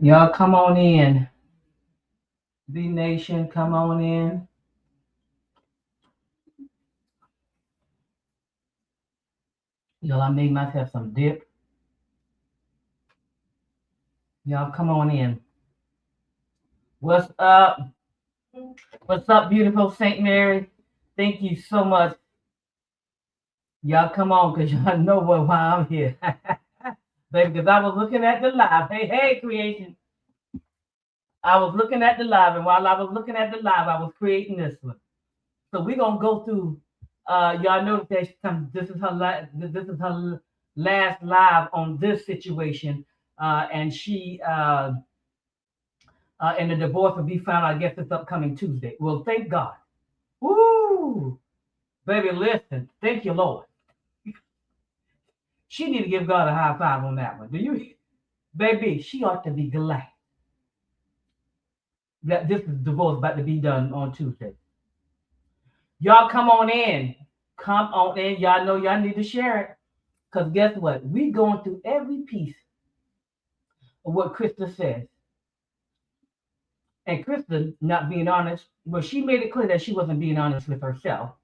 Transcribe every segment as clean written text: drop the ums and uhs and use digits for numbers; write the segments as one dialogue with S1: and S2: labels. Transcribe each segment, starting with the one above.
S1: Y'all come on in. B Nation, come on in. Y'all, I made myself some dip. Y'all come on in. What's up? What's up, beautiful St. Mary? Thank you so much. Y'all come on, because y'all know why I'm here. Baby, because I was looking at the live. Hey, hey, creation. I was looking at the live, and while I was looking at the live, I was creating this one. So we're gonna go through. Y'all know that this is her last live on this situation, and and the divorce will be found. I guess it's upcoming Tuesday. Well, thank God. Woo, baby, listen. Thank you, Lord. She need to give God a high five on that one. Do you, baby? She ought to be glad that this divorce about to be done on Tuesday. Y'all come on in. Come on in. Y'all know y'all need to share it. Because guess what? We going through every piece of what Krista says. And Krista not being honest, well, she made it clear that she wasn't being honest with herself.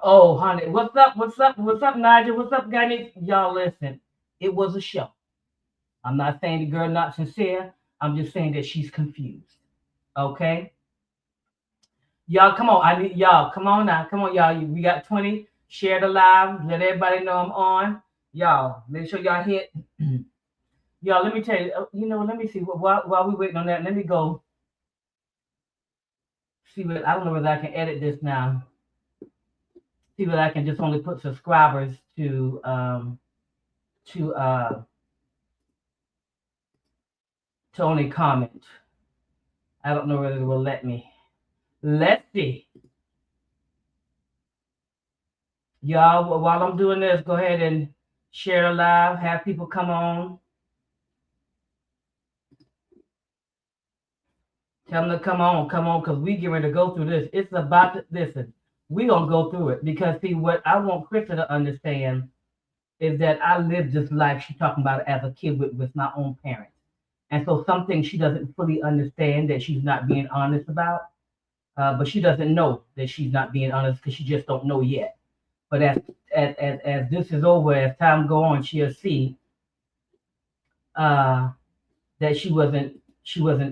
S1: Oh, honey, what's up? What's up? What's up, Nigel? What's up, guys? Y'all listen. It was a show. I'm not saying the girl not sincere. I'm just saying that she's confused. Okay? Y'all, come on. I need y'all. Come on now. Come on, y'all. We got 20. Share the live. Let everybody know I'm on. Y'all, make sure y'all hit. Y'all, let me tell you. Let me see. While we waiting on that, let me go see what. I don't know whether I can edit this now. See whether I can just only put subscribers to only comment. I don't know whether it will let me. Let's see. Y'all, while I'm doing this, go ahead and share the live. Have people come on. Tell them to come on, because we get ready to go through this. It's about to, listen, we're going to go through it. Because, see, what I want Krista to understand is that I lived this life she's talking about as a kid with my own parents. And so some things she doesn't fully understand that she's not being honest about. But she doesn't know that she's not being honest because she just don't know yet. But as this is over, as time go on, she'll see that she wasn't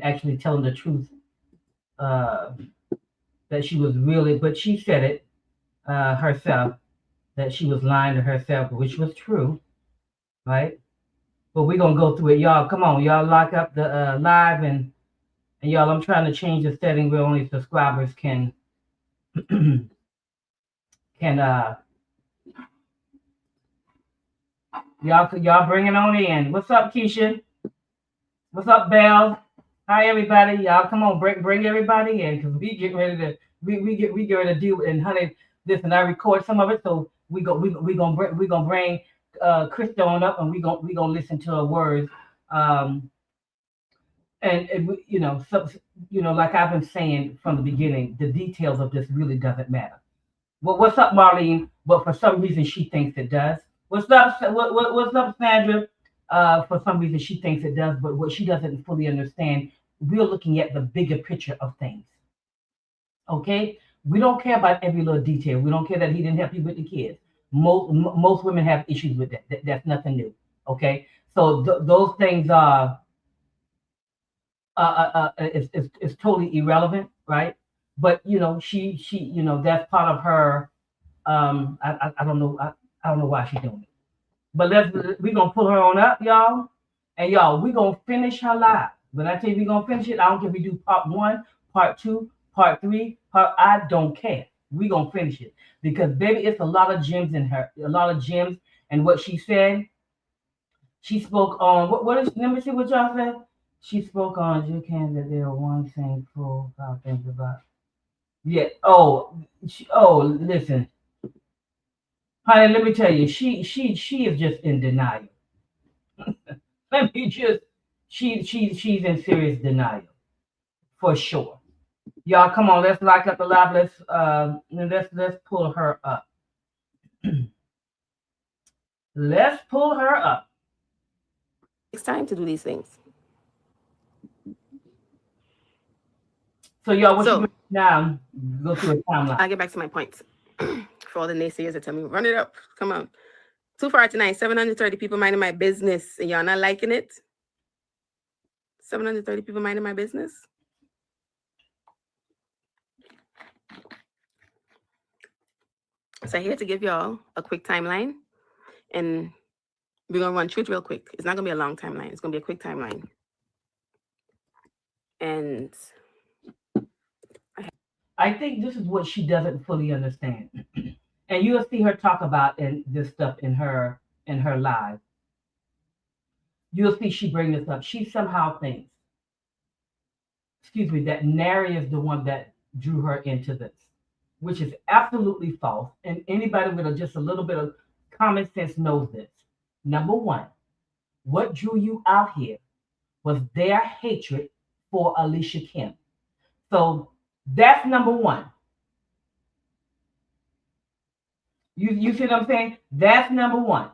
S1: actually telling the truth. That she was really, but she said it herself, that she was lying to herself, which was true, right? But we're gonna go through it, y'all. Come on, y'all, lock up the live, and y'all, I'm trying to change the setting where only subscribers can y'all bring it on in. What's up, Keisha? What's up, Belle? Hi, everybody. Y'all, come on, bring everybody in, because we get ready to we get ready to do it. And honey, listen, I record some of it, so we gonna bring Krista on up, and we gonna listen to her words. And like I've been saying from the beginning, the details of this really doesn't matter. Well, what's up, Marlene? But for some reason, she thinks it does. What's up? What's up, Sandra? For some reason, she thinks it does, but what she doesn't fully understand, we're looking at the bigger picture of things. Okay, we don't care about every little detail. We don't care that he didn't help you with the kids. Most women have issues with that. That's nothing new. Okay, so those things are it's totally irrelevant, right? But she that's part of her. I don't know. I don't know why she's doing it. But we're gonna pull her on up, y'all. And y'all, we're gonna finish her live. When I tell you we're gonna finish it, I don't care if we do part 1, part 2, part 3, I don't care. We're gonna finish it. Because baby, it's a lot of gems in her, a lot of gems. And what she said, she spoke on what is, let me see what y'all said. She spoke on you can that there are one thing full about things about. Yeah. Listen. Honey, let me tell you, she is just in denial. Let me just, she's in serious denial, for sure. Y'all, come on, let's lock up the live. Let's pull her up. Let's pull her up.
S2: time to do these things.
S1: So y'all, what you
S2: So
S1: doing now? Go through a timeline.
S2: I'll get back to my points. For all the naysayers that tell me, run it up. Come on. Too far tonight. 730 people minding my business. And y'all not liking it? 730 people minding my business. So here to give y'all a quick timeline. And we're going to run through it real quick. It's not going to be a long timeline. It's going to be a quick timeline. And
S1: I think this is what she doesn't fully understand. And you'll see her talk about this stuff in her live. You'll see she bring this up. She somehow thinks, excuse me, that Nary is the one that drew her into this, which is absolutely false. And anybody with just a little bit of common sense knows this. Number one, what drew you out here was their hatred for Alicia Kim. So that's number one. You see what I'm saying? That's number one.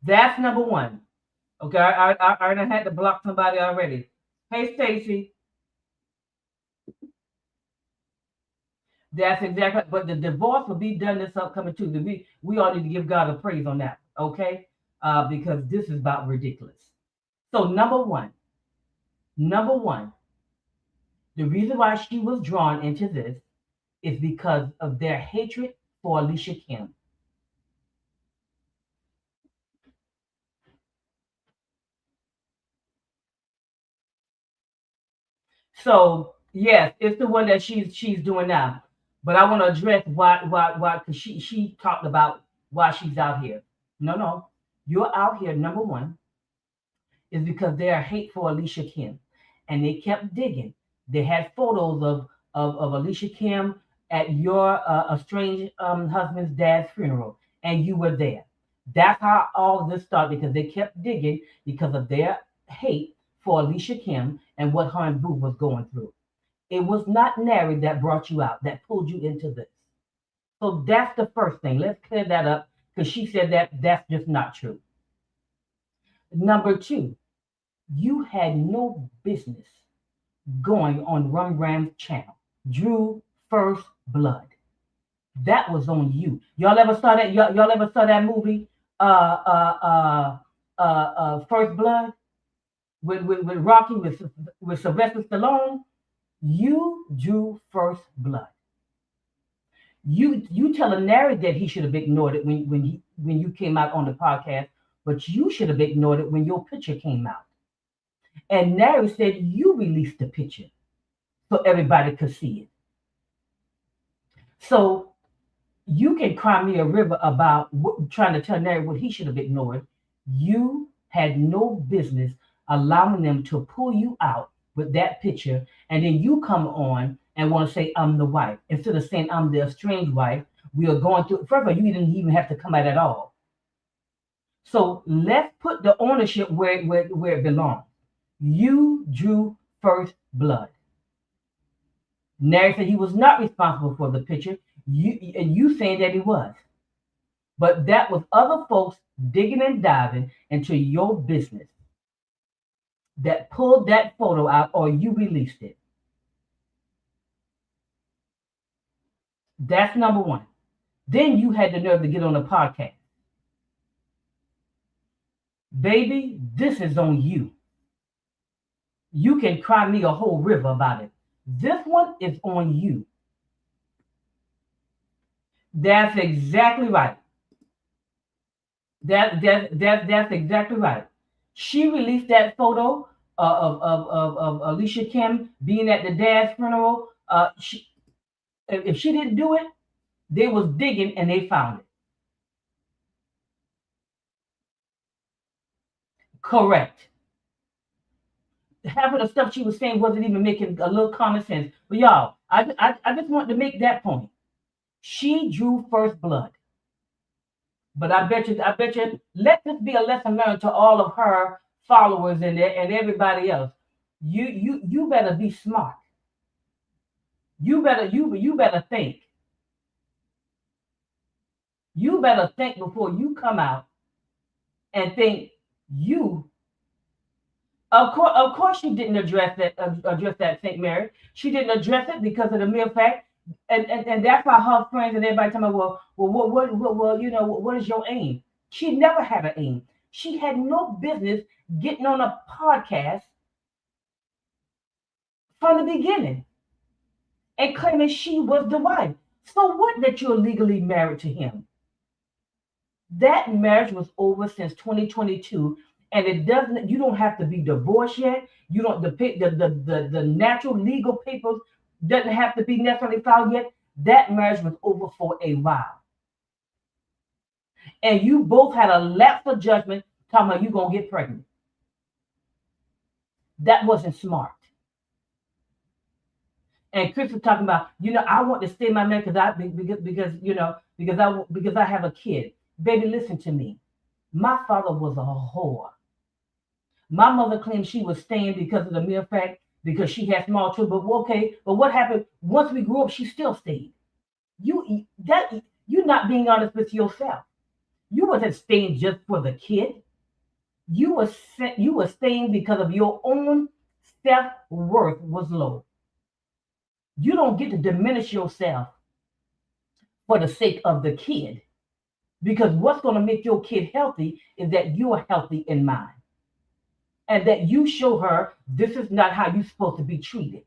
S1: That's number one. Okay, I had to block somebody already. Hey, Stacy. That's exactly. But the divorce will be done this upcoming Tuesday. We all need to give God a praise on that. Okay, because this is about ridiculous. So number one, the reason why she was drawn into this is because of their hatred for Alicia Kim. So yes, it's the one that she's doing now. But I want to address why because she talked about why she's out here. No, you're out here. Number one is because they are hate for Alicia Kim, and they kept digging. They had photos of Alicia Kim at your estranged husband's dad's funeral, and you were there. That's how all of this started because they kept digging because of their hate for Alicia Kim and what her and Boo was going through. It was not Nary that brought you out, that pulled you into this. So that's the first thing. Let's clear that up because she said that that's just not true. Number two, you had no business going on Rumgram's channel. Drew First Blood. That was on you. Y'all ever saw that? Y'all ever saw that movie? First Blood with Rocky with Sylvester Stallone. You drew First Blood. You telling Nary that he should have ignored it when you came out on the podcast, but you should have ignored it when your picture came out. And Nary said you released the picture so everybody could see it. So you can cry me a river about trying to tell Nary what he should have ignored. You had no business allowing them to pull you out with that picture, and then you come on and want to say I'm the wife instead of saying I'm the estranged wife. We are going through. First of all, you didn't even have to come out at all. So let's put the ownership where it belongs. You drew First Blood. Nary said he was not responsible for the picture. You saying that he was. But that was other folks digging and diving into your business that pulled that photo out or you released it. That's number one. Then you had the nerve to get on the podcast. Baby, this is on you. You can cry me a whole river about it. This one is on you. That's exactly right. That's exactly right. She released that photo of Alicia Kim being at the dad's funeral. If she didn't do it, they was digging and they found it. Correct. Half of the stuff she was saying wasn't even making a little common sense. But y'all, I just want to make that point. She drew First Blood. But I bet you, let this be a lesson learned to all of her followers and everybody else. You better be smart. You better think. You better think before you come out and think you. Of course, she didn't address that Saint Mary. She didn't address it because of the mere fact, and that's why her friends and everybody tell me, well, what is your aim? She never had an aim. She had no business getting on a podcast from the beginning and claiming she was the wife. So what that you're legally married to him? That marriage was over since 2022, and it doesn't. You don't have to be divorced yet. You don't the natural legal papers doesn't have to be necessarily filed yet. That marriage was over for a while, and you both had a lapse of judgment talking about you gonna get pregnant. That wasn't smart. And Chris was talking about, I want to stay my man because I have a kid. Baby, listen to me. My father was a whore. My mother claimed she was staying because of the mere fact because she had small children. But okay, but what happened once we grew up? She still stayed. You're not being honest with yourself. You wasn't staying just for the kid. You were staying because of your own self worth was low. You don't get to diminish yourself for the sake of the kid because what's going to make your kid healthy is that you are healthy in mind and that you show her this is not how you're supposed to be treated.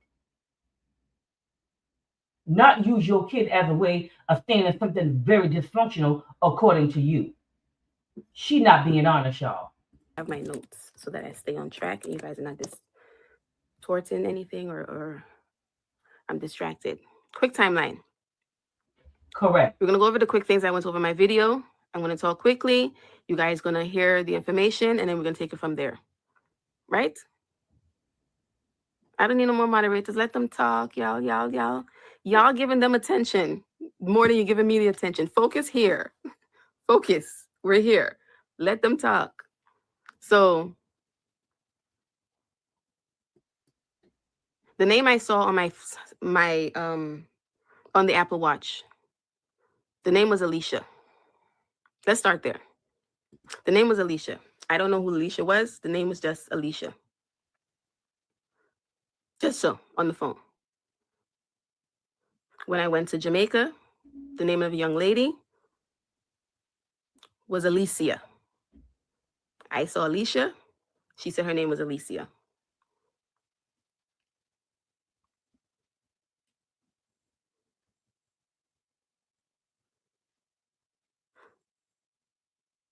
S1: Not use your kid as a way of staying in something very dysfunctional according to you. She not being honest, y'all.
S2: I have my notes so that I stay on track and you guys are not distorting anything or I'm distracted. Quick timeline.
S1: Correct.
S2: We're going to go over the quick things I went over in my video. I'm going to talk quickly. You guys going to hear the information and then we're going to take it from there. Right? I don't need no more moderators. Let them talk, y'all. Y'all giving them attention more than you're giving me the attention. Focus here. Focus. We're here. Let them talk. So the name I saw on my on the Apple Watch, the name was Alicia. Let's start there. The name was Alicia. I don't know who Alicia was. The name was just Alicia. Just so on the phone. When I went to Jamaica, the name of a young lady was Alicia. I saw Alicia. She said her name was Alicia.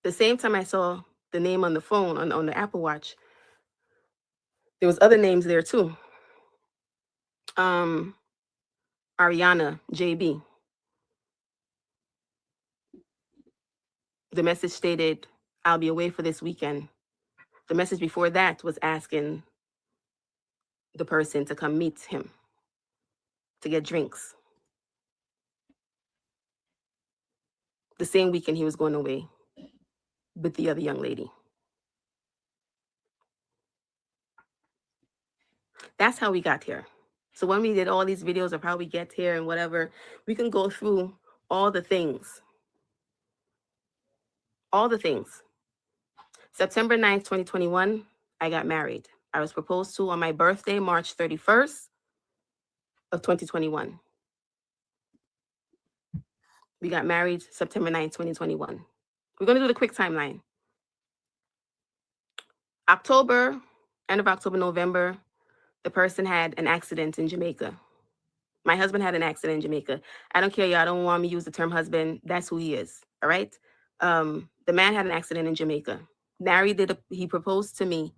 S2: The same time I saw the name on the phone, on the Apple Watch, there was other names there too. Ariana JB. The message stated, I'll be away for this weekend. The message before that was asking the person to come meet him to get drinks. The same weekend he was going away with the other young lady. That's how we got here. So when we did all these videos of how we get here and whatever, we can go through all the things. All the things. September 9th, 2021, I got married. I was proposed to on my birthday, March 31st of 2021. We got married September 9th, 2021. We're going to do the quick timeline. End of October, November, the person had an accident in Jamaica. My husband had an accident in Jamaica. I don't care, y'all don't want me to use the term husband. That's who he is, all right? The man had an accident in Jamaica. He proposed to me.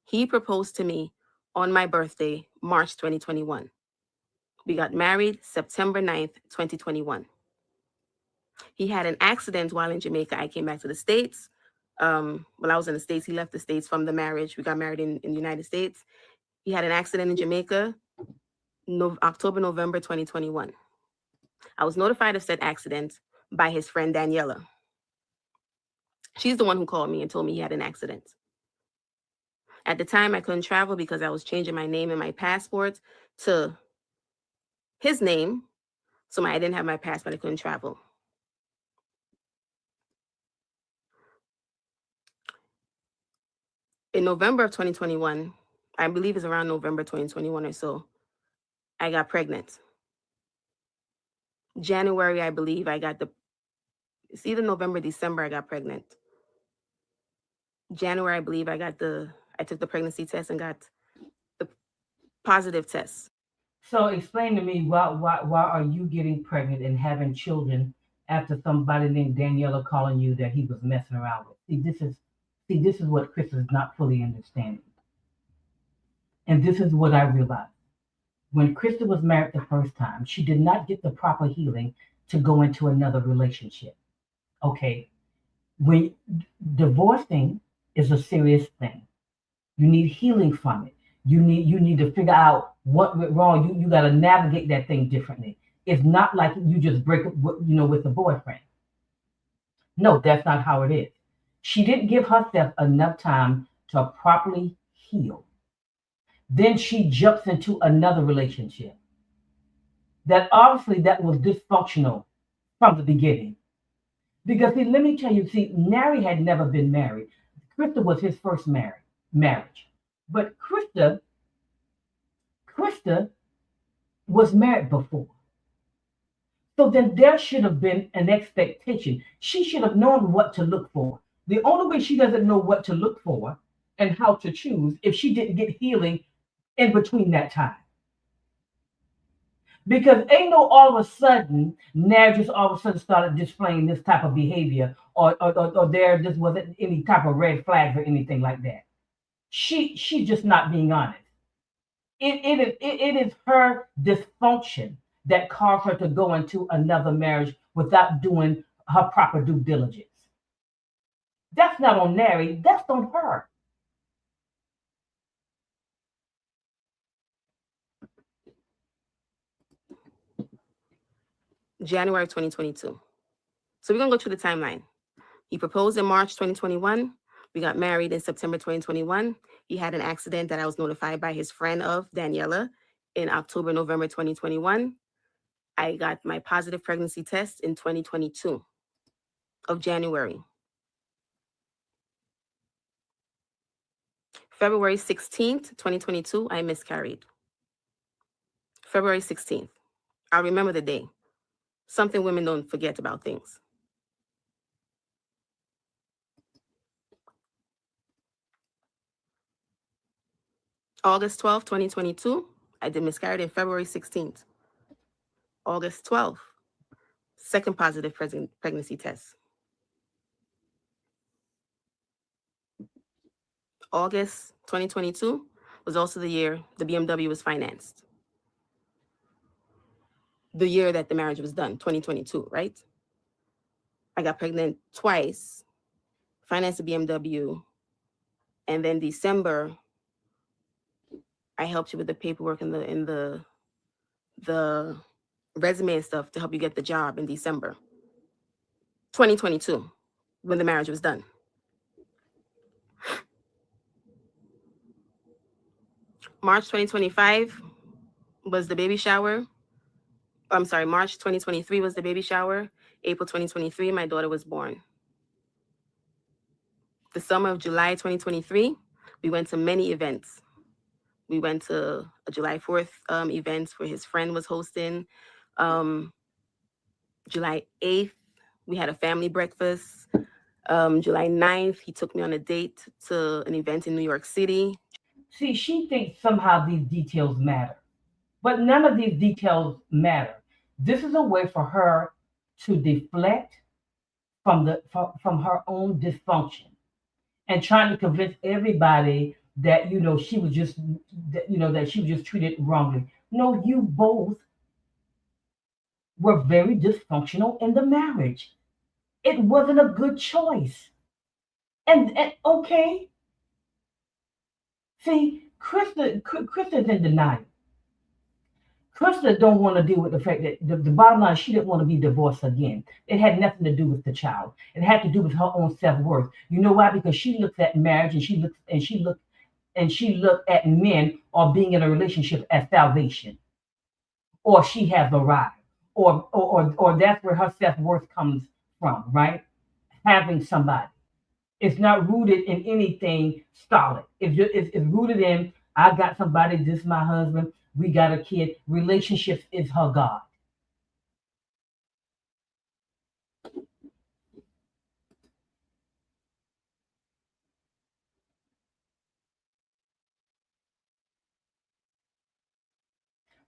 S2: He proposed to me on my birthday, March 2021. We got married September 9th, 2021. He had an accident while in Jamaica. I came back to the States. While I was in the States, he left the States from the marriage. We got married in the United States. He had an accident in Jamaica, October, November 2021. I was notified of said accident by his friend Daniela. She's the one who called me and told me he had an accident. At the time, I couldn't travel because I was changing my name in my passport to his name. So I didn't have my passport. I couldn't travel. In November of 2021, I believe it's around November 2021 or so, I got pregnant. January, I believe it's either November, December, I got pregnant. January, I believe I took the pregnancy test and got the positive test.
S1: So explain to me why are you getting pregnant and having children after somebody named Daniela calling you that he was messing around with? See, this is what Chris is not fully understanding. And this is what I realized. When Krista was married the first time, she did not get the proper healing to go into another relationship. Okay. When divorcing is a serious thing. You need healing from it. You need to figure out what went wrong. You got to navigate that thing differently. It's not like you just break up with a boyfriend. No, that's not how it is. She didn't give herself enough time to properly heal. Then she jumps into another relationship that was dysfunctional from the beginning. Because see, let me tell you, see, Nary had never been married. Krista was his first marriage. But Krista was married before. So then there should have been an expectation. She should have known what to look for. The only way she doesn't know what to look for and how to choose if she didn't get healing in between that time. Because ain't no all of a sudden, Nair just all of a sudden started displaying this type of behavior, or there just wasn't any type of red flags or anything like that. She's just not being honest. It is her dysfunction that caused her to go into another marriage without doing her proper due diligence. That's not on Nary, that's on her.
S2: January 2022. So we're going to go through the timeline. He proposed in March 2021. We got married in September 2021. He had an accident that I was notified by his friend of, Daniela, in October, November 2021. I got my positive pregnancy test in 2022 of January. February 16th, 2022, I miscarried. February 16th. I remember the day. Something women don't forget about things. August 12th, 2022, I did miscarried in February 16th. August 12th, second positive pregnancy test. August 2022 was also the year the BMW was financed. The year that the marriage was done, 2022, right? I got pregnant twice, financed a BMW, and then December, I helped you with the paperwork and the resume and stuff to help you get the job in December 2022, when the marriage was done. March 2025 was the baby shower. I'm sorry, March 2023 was the baby shower. April 2023, my daughter was born. The summer of July 2023, we went to many events. We went to a July 4th event where his friend was hosting. July 8th, we had a family breakfast. July 9th, he took me on a date to an event in New York City.
S1: See, she thinks somehow these details matter, but none of these details matter. This is a way for her to deflect from her own dysfunction and trying to convince everybody that she was just that she was just treated wrongly. No, you both were very dysfunctional in the marriage. It wasn't a good choice. And okay. See, Krista's in denial. Krista don't want to deal with the fact that the bottom line, she didn't want to be divorced again. It had nothing to do with the child. It had to do with her own self-worth. You know why? Because she looks at marriage and she looked at men or being in a relationship as salvation, or she has arrived, or that's where her self-worth comes from, right? Having somebody. It's not rooted in anything solid. It's rooted in I got somebody. This is my husband. We got a kid. Relationships is her God.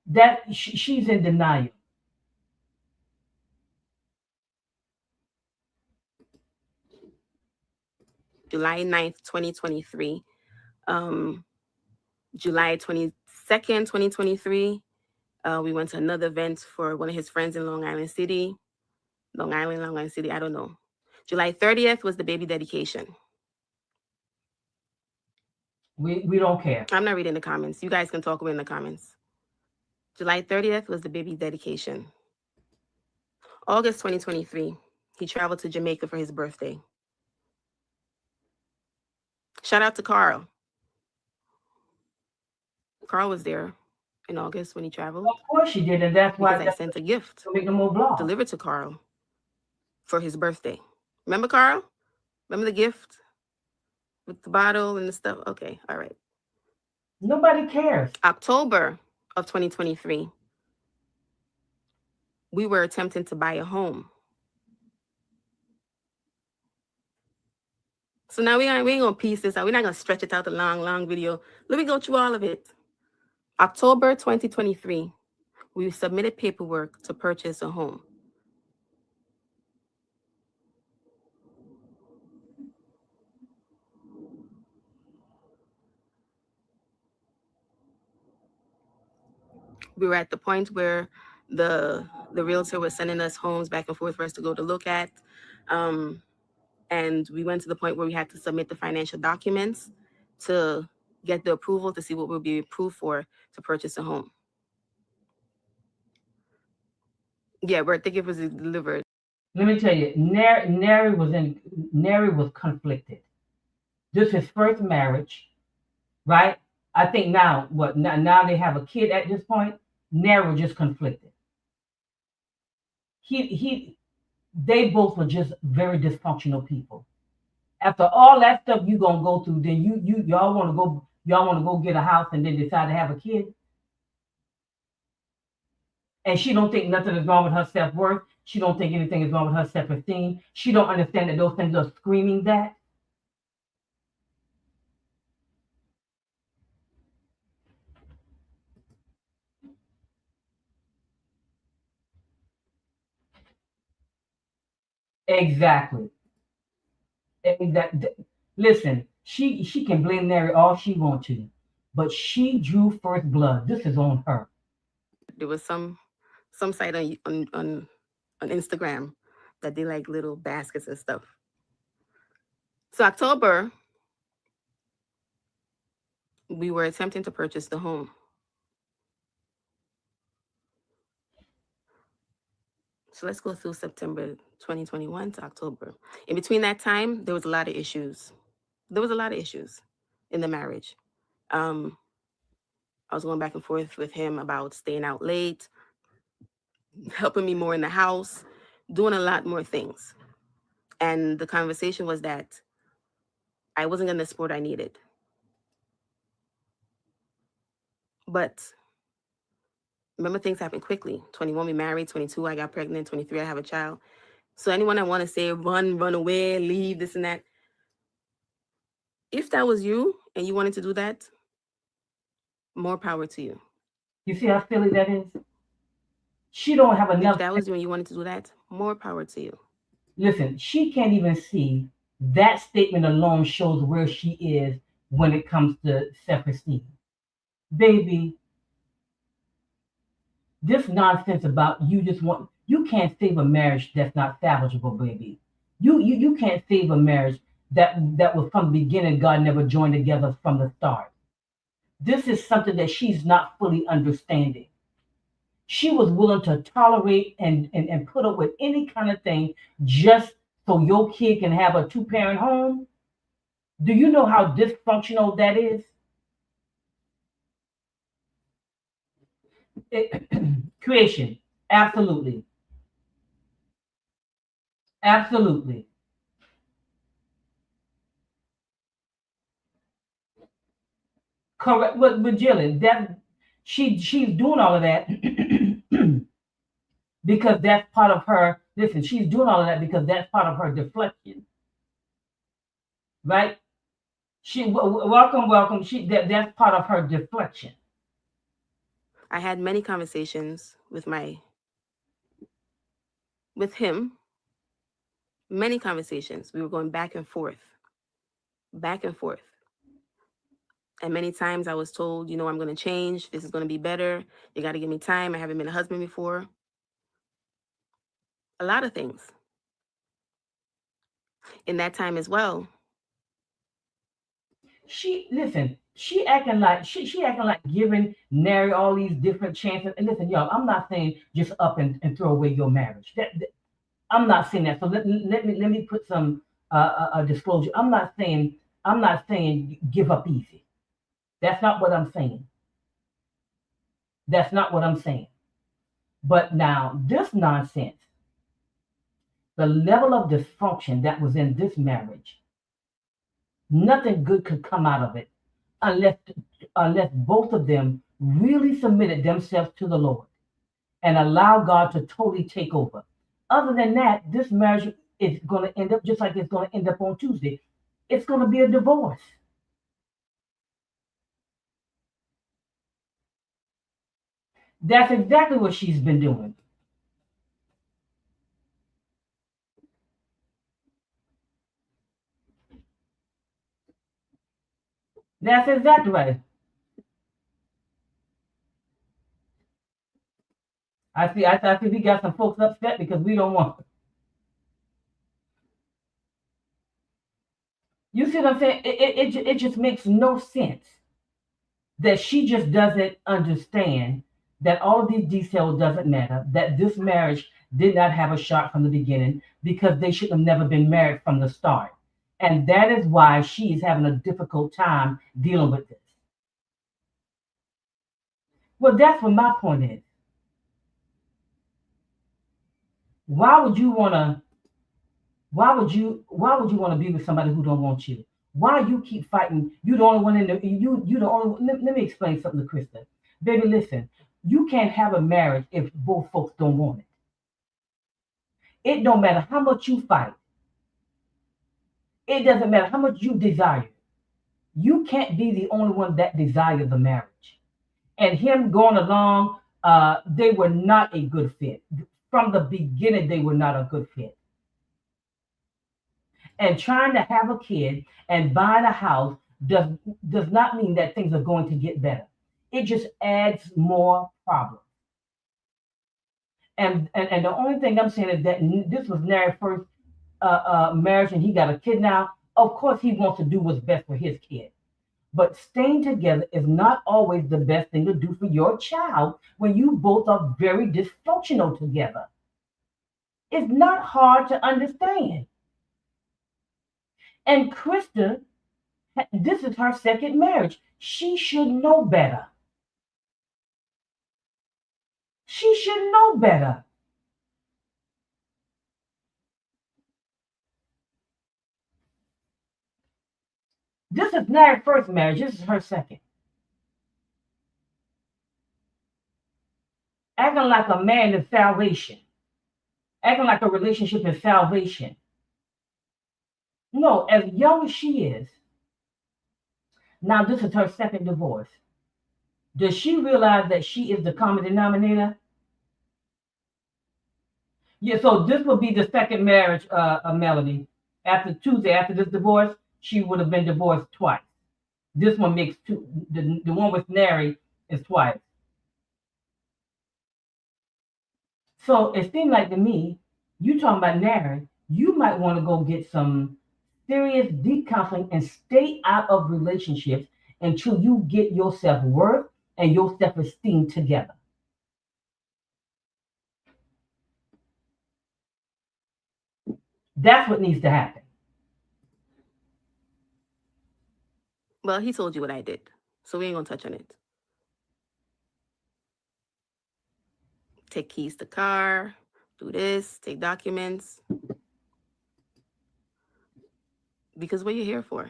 S1: That she's in denial.
S2: July 9th, 2023. Um, July 22nd, 2023, we went to another event for one of his friends in Long Island City. Long Island City, I don't know. July 30th was the baby dedication.
S1: We don't care.
S2: I'm not reading the comments. You guys can talk about it in the comments. July 30th was the baby dedication. August 2023, he traveled to Jamaica for his birthday. Shout out to Carl. Carl was there in August when he traveled
S1: Of course she did, and that's why
S2: because I sent a gift
S1: to make no more vlogs.
S2: delivered to Carl for his birthday. Remember, Carl? Remember the gift with the bottle and the stuff? Okay, all right.
S1: Nobody cares.
S2: October of 2023, we were attempting to buy a home. So now we ain't gonna piece this out. We're not gonna stretch it out the long video. Let me go through all of it. October 2023, we submitted paperwork to purchase a home. We were at the point where the realtor was sending us homes back and forth for us to go to look at. And we went to the point where we had to submit the financial documents to get the approval to see what we'll be approved for to purchase a home. Yeah, birthday gift was delivered.
S1: Let me tell you, Neri was conflicted. This is his first marriage, right? I think now they have a kid at this point. Neri was just conflicted. They both were just very dysfunctional people. After all that stuff you gonna go through, then y'all wanna go get a house and then decide to have a kid. And she don't think nothing is wrong with her self-worth. She don't think anything is wrong with her self-esteem. She don't understand that those things are screaming that. Exactly. Listen, she can blame Mary all she wants to, but she drew first blood. This is on her.
S2: There was some site on Instagram that they like little baskets and stuff. So October, we were attempting to purchase the home. So let's go through September 2021 to October. In between that time, there was a lot of issues. There was a lot of issues in the marriage. I was going back and forth with him about staying out late, helping me more in the house, doing a lot more things. And the conversation was that I wasn't getting the support I needed. But remember, things happen quickly. 21, we married. 22, I got pregnant. 23, I have a child. So anyone that want to say run away, leave, this and that, if that was you and you wanted to do that, more power to you.
S1: You see how silly that is? She don't have enough.
S2: If that was you and you wanted to do that, more power to you.
S1: Listen, she can't even see that statement alone shows where she is when it comes to self-esteem. Baby, this nonsense about you can't save a marriage that's not salvageable, baby. You can't save a marriage that was from the beginning. God never joined together from the start. This is something that she's not fully understanding. She was willing to tolerate and put up with any kind of thing just so your kid can have a two-parent home. Do you know how dysfunctional that is? Creation, absolutely. Absolutely. Correct. But Jillian, that she's doing all of that because that's part of her. Listen, she's doing all of that because that's part of her deflection, right? Welcome. That's part of her deflection.
S2: I had many conversations with him. Many conversations. We were going back and forth, back and forth. And many times I was told, I'm going to change. This is going to be better. You got to give me time. I haven't been a husband before. A lot of things. In that time as well,
S1: She acting like she acting like giving Nary all these different chances. And listen, y'all, I'm not saying just up and throw away your marriage. I'm not saying that. So let me put some a disclosure. I'm not saying give up easy. That's not what I'm saying. That's not what I'm saying. But now this nonsense, the level of dysfunction that was in this marriage, nothing good could come out of it unless both of them really submitted themselves to the Lord and allow God to totally take over. Other than that, this marriage is going to end up just like it's going to end up on Tuesday. It's going to be a divorce. That's exactly what she's been doing. That's exactly right. I see we got some folks upset because we don't want. You see what I'm saying? It just makes no sense that she just doesn't understand that all of these details doesn't matter, that this marriage did not have a shot from the beginning because they should have never been married from the start. And that is why she's having a difficult time dealing with this. Well, that's what my point is. Why would you wanna why would you want to be with somebody who don't want you? Why you keep fighting? You the only one in the you the only let me explain something to Krista. Baby, listen, you can't have a marriage if both folks don't want it. It don't matter how much you fight. It doesn't matter how much you desire. You can't be the only one that desires the marriage. And him going along, they were not a good fit. From the beginning, they were not a good fit. And trying to have a kid and buying a house does not mean that things are going to get better. It just adds more problems. And the only thing I'm saying is that this was Nary's first marriage, and he got a kid now. Of course, he wants to do what's best for his kid. But staying together is not always the best thing to do for your child when you both are very dysfunctional together. It's not hard to understand. And Krista, this is her second marriage. She should know better. She should know better. This is not her first marriage. This is her second. Acting like a man is salvation. Acting like a relationship is salvation. No, as young as she is, now this is her second divorce. Does she realize that she is the common denominator? Yeah, so this would be the second marriage, Melody. After Tuesday, after this divorce, she would have been divorced twice. This one makes two. The one with Nary is twice. So it seemed like to me, you talking about Nary, you might want to go get some serious deep counseling and stay out of relationships until you get your self worth and your self esteem together. That's what needs to happen.
S2: well, he told you what I did. So we ain't going to touch on it. Take keys to car, do this, take documents. Because what you're here for.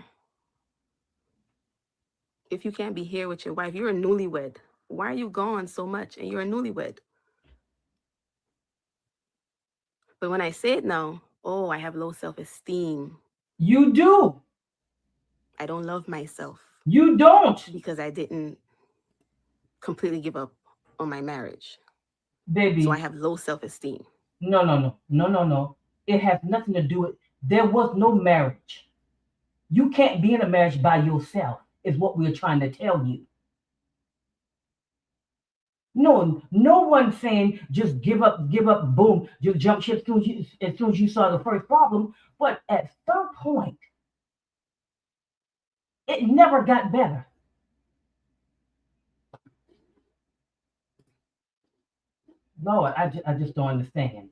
S2: if you can't be here with your wife? You're a newlywed. Why are you gone so much and you're a newlywed? But when I say it now, oh, I have low self-esteem.
S1: You do.
S2: I don't love myself
S1: You don't,
S2: because I didn't completely give up on my marriage. So I
S1: baby.
S2: have low self-esteem.
S1: No, no, no, no, no, no. It has nothing to do with. There was no marriage. You can't be in a marriage by yourself. Is what we're trying to tell you. No, no one's saying just give up, boom, just jump ship as soon as you saw the first problem. But at some point, it never got better. Lord, I just don't understand.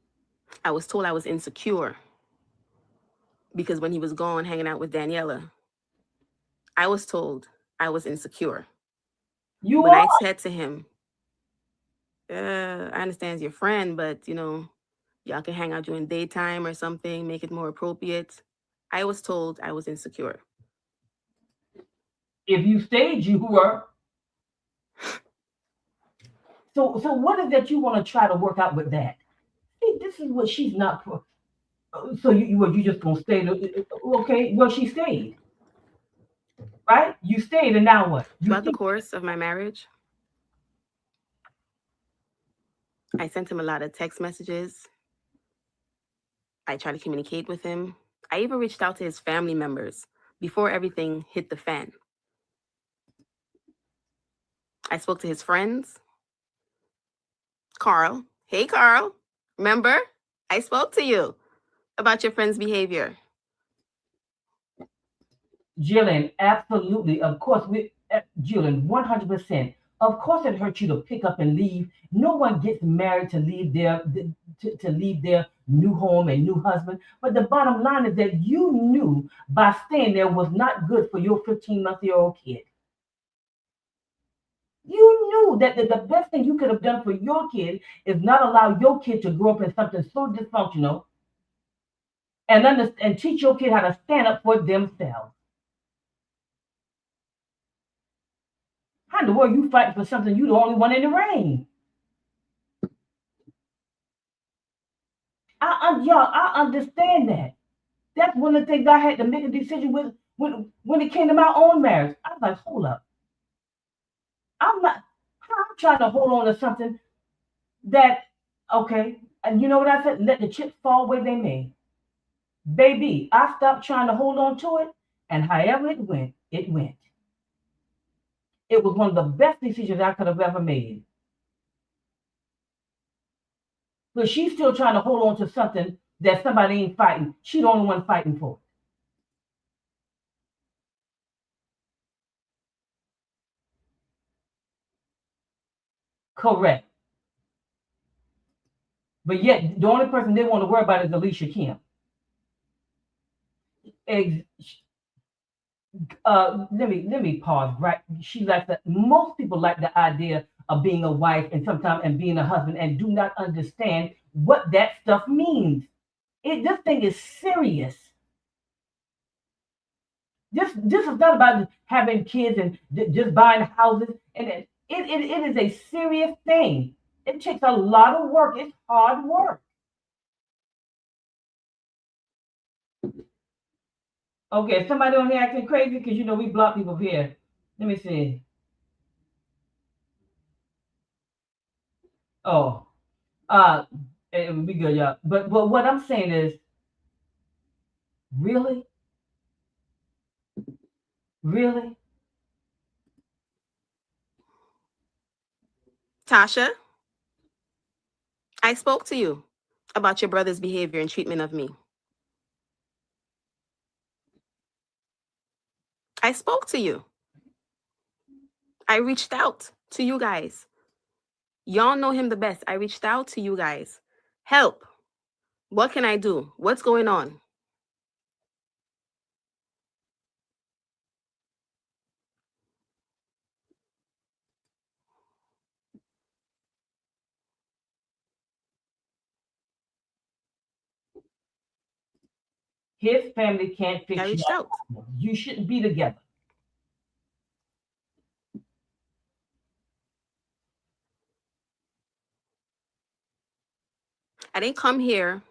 S2: I was told I was insecure because when he was gone hanging out with Daniela, I was told I was insecure.
S1: You
S2: When I
S1: are.
S2: said to him, I understand he's your friend, but y'all can hang out during daytime or something, make it more appropriate. I was told I was insecure.
S1: If you stayed, you were. So what is that you want to try to work out with that? See, this is what she's not. So you just gonna stay? Okay, well she stayed, right? You stayed, and now what? You
S2: Throughout the
S1: think
S2: course of my marriage, I sent him a lot of text messages. I tried to communicate with him. I even reached out to his family members before everything hit the fan. I spoke to his friends. Carl. Hey, Carl. Remember? I spoke to you about your friend's behavior.
S1: Jillian? Absolutely, of course. Jillian, 100%. Of course, it hurts you to pick up and leave. No one gets married to leave to leave their new home and new husband. But the bottom line is that you knew by staying there was not good for your 15-month-old kid. You knew that the best thing you could have done for your kid is not allow your kid to grow up in something so dysfunctional and teach your kid how to stand up for themselves. How in the world you fighting for something you the only one in the ring? I understand that. That's one of the things I had to make a decision with when it came to my own marriage. I was like, hold up, I'm not. I'm trying to hold on to something that okay. And you know what I said? Let the chips fall where they may. Baby, I stopped trying to hold on to it, and however it went, it went. It was one of the best decisions I could have ever made. But she's still trying to hold on to something that somebody ain't fighting. She's the only one fighting for it. Correct. But yet, the only person they want to worry about is Alicia Kim. Let me pause. Right? She likes that. Most people like the idea of being a wife and sometimes and being a husband and do not understand what that stuff means. This thing is serious. This is not about having kids and just buying houses. And it is a serious thing. It takes a lot of work. It's hard work. Okay, somebody on here acting crazy because we block people here. Let me see. Oh, uh, we good, y'all. But what I'm saying is, really, really,
S2: Tasha, I spoke to you about your brother's behavior and treatment of me. I spoke to you. I reached out to you guys. Y'all know him the best. I reached out to you guys. Help. What can I do? What's going on?
S1: his family can't
S2: I
S1: fix your
S2: reached out.
S1: problem. You shouldn't be together.
S2: I didn't come here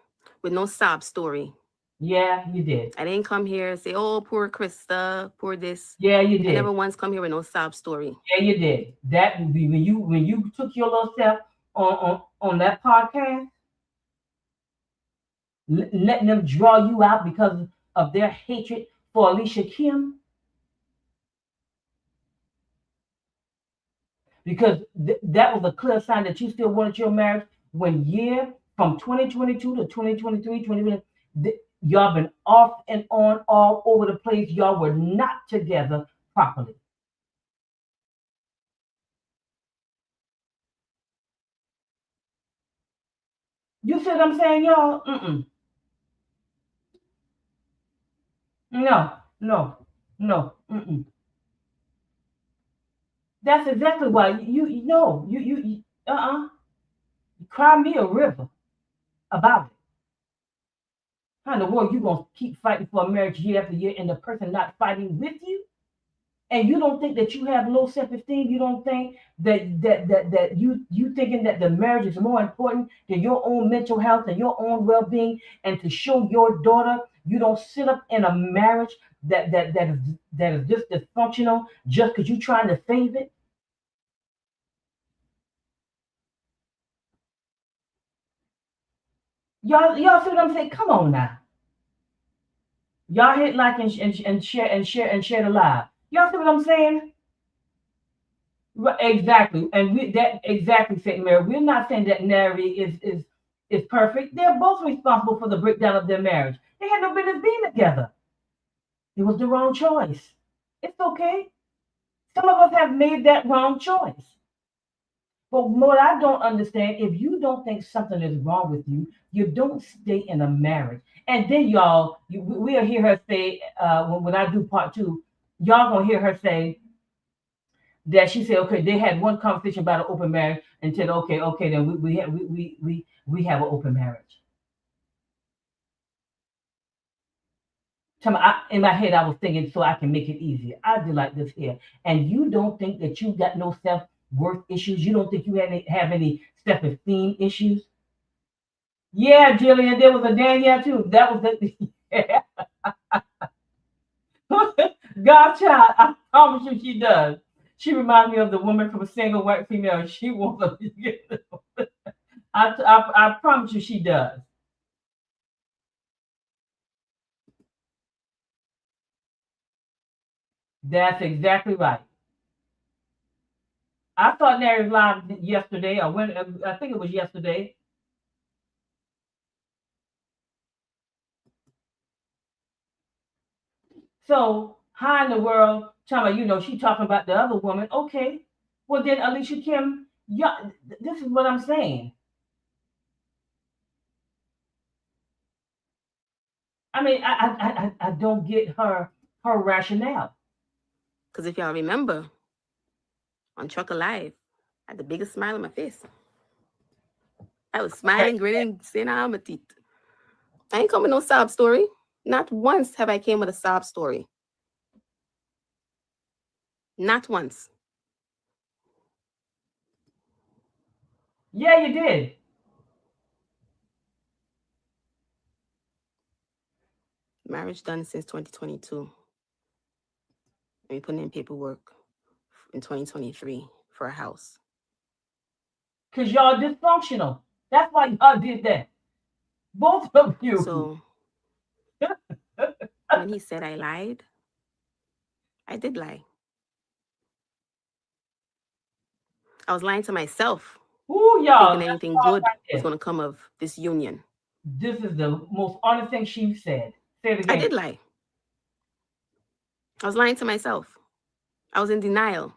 S2: with no sob story.
S1: Yeah, you did.
S2: I didn't come here and say, oh, poor Krista, poor this.
S1: Yeah, you
S2: I never
S1: did.
S2: once come here with no sob story.
S1: Yeah, you did. That would be when you took your little step on that podcast, letting them draw you out because of their hatred for Alicia Kim, because that was a clear sign that you still wanted your marriage. When year from 2022 to 2023, 2020, y'all been off and on all over the place. Y'all were not together properly. You see what I'm saying, y'all? No, no, no. That's exactly why you know you cry me a river about it. How in the world you gonna keep fighting for a marriage year after year and the person not fighting with you? And you don't think that you have low self-esteem? You don't think that you thinking that the marriage is more important than your own mental health and your own well-being, and to show your daughter you don't sit up in a marriage that is just dysfunctional just because you're trying to save it? Y'all see what I'm saying? Come on now. Y'all hit like and share the live. Y'all see what I'm saying? Right, exactly. And we that exactly, Saint Mary. We're not saying that Mary is perfect. They're both responsible for the breakdown of their marriage. They had no business being together. It was the wrong choice. It's okay. Some of us have made that wrong choice. But what I don't understand, if you don't think something is wrong with you, you don't stay in a marriage. And then y'all, we'll hear her say, when I do part two, y'all gonna hear her say that she said, okay, they had one conversation about an open marriage and said, okay, then we have an open marriage. In my head, I was thinking, so I can make it easier. I do like this here. And you don't think that you got no self worth issues? You don't think you have any self esteem issues? Yeah, Jillian, there was a Danielle too. That was the Godchild. I promise you, she does. She reminds me of the woman from a single white female. She wants to. I promise you, she does. That's exactly right. I thought Mary's live yesterday. I think it was yesterday. So how in the world, Chama, she talking about the other woman. Okay. Well then Alicia Kim, yeah, this is what I'm saying. I mean, I don't get her rationale.
S2: Because if y'all remember, on Truck Alive, I had the biggest smile on my face. I was
S1: Okay.
S2: smiling, grinning, saying, I'm a teeth. I ain't come with no sob story. Not once have I came with a sob story. Not once.
S1: Yeah, you did.
S2: Marriage done since 2022. And we put in paperwork in 2023 for a house.
S1: Because y'all dysfunctional. That's why y'all did that. Both of you.
S2: So when he said I lied, I did lie. I was lying to myself,
S1: Ooh,
S2: thinking
S1: y'all, that's
S2: anything
S1: hard
S2: good
S1: right
S2: was
S1: there.
S2: going to come of this union.
S1: This is the most honest thing she said. Say it
S2: I
S1: again.
S2: did lie. I was lying to myself. I was in denial.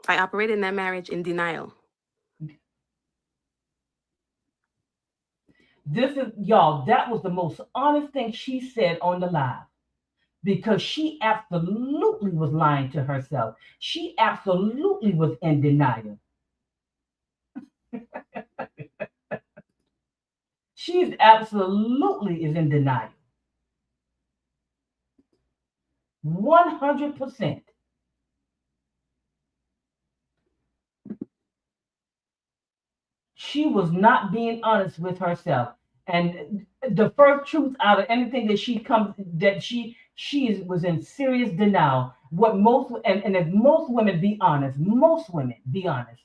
S2: I operated in that marriage in denial.
S1: This is y'all. That was the most honest thing she said on the live, because she absolutely was lying to herself. She absolutely was in denial. She's absolutely is in denial. 100%. She was not being honest with herself. And the first truth out of anything that she was in serious denial. What most and if most women be honest, most women be honest.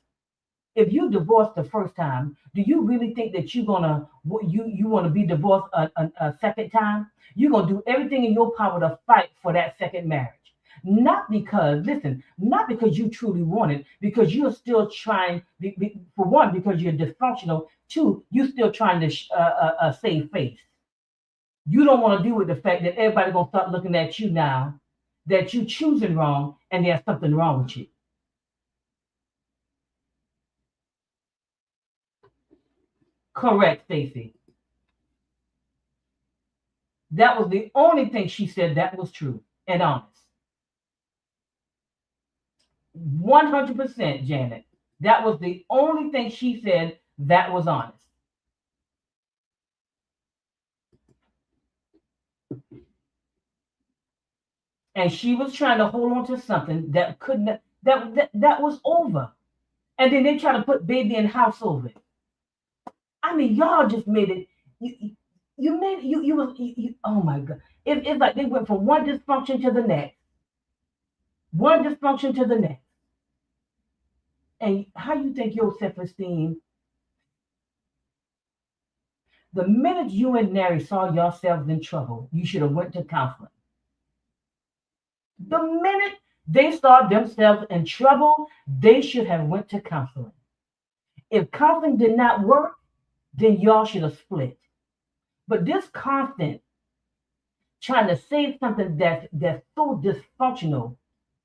S1: If you divorced the first time, do you really think that you want to be divorced a second time? You're gonna do everything in your power to fight for that second marriage. Not because, listen, not because you truly want it, because you're still trying. For one, because you're dysfunctional. Two, you're still trying to save face. You don't want to deal with the fact that everybody gonna start looking at you now, that you choosing wrong, and there's something wrong with you. Correct, Stacy. That was the only thing she said that was true and honest. 100%, Janet. That was the only thing she said that was honest. And she was trying to hold on to something that couldn't, that was over. And then they try to put baby in house over it. I mean, y'all just made it. You made it. Oh my God. It's like they went from one dysfunction to the next, one dysfunction to the next. And how you think your self-esteem, the minute you and Nary saw yourselves in trouble, you should have went to counseling. The minute they saw themselves in trouble, they should have went to counseling. If counseling did not work, then y'all should have split. But this constant trying to save something that's so dysfunctional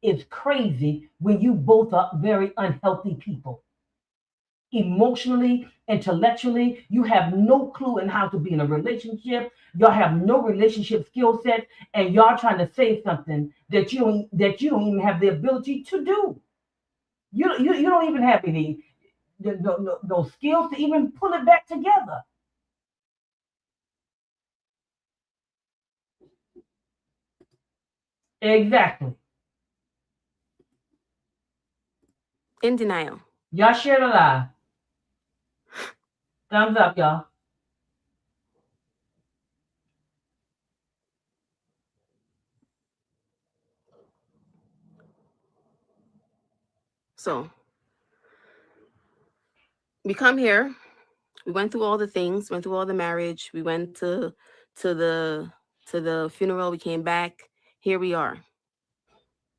S1: is crazy when you both are very unhealthy people. Emotionally, intellectually, you have no clue in how to be in a relationship. Y'all have no relationship skill set, and y'all trying to say something that you don't even have the ability to do. You don't even have any no skills to even pull it back together. Exactly.
S2: In denial.
S1: Y'all shared a lie. Thumbs up, y'all.
S2: So we come here. We went through all the things. Went through all the marriage. We went to the to the funeral. We came back. Here we are.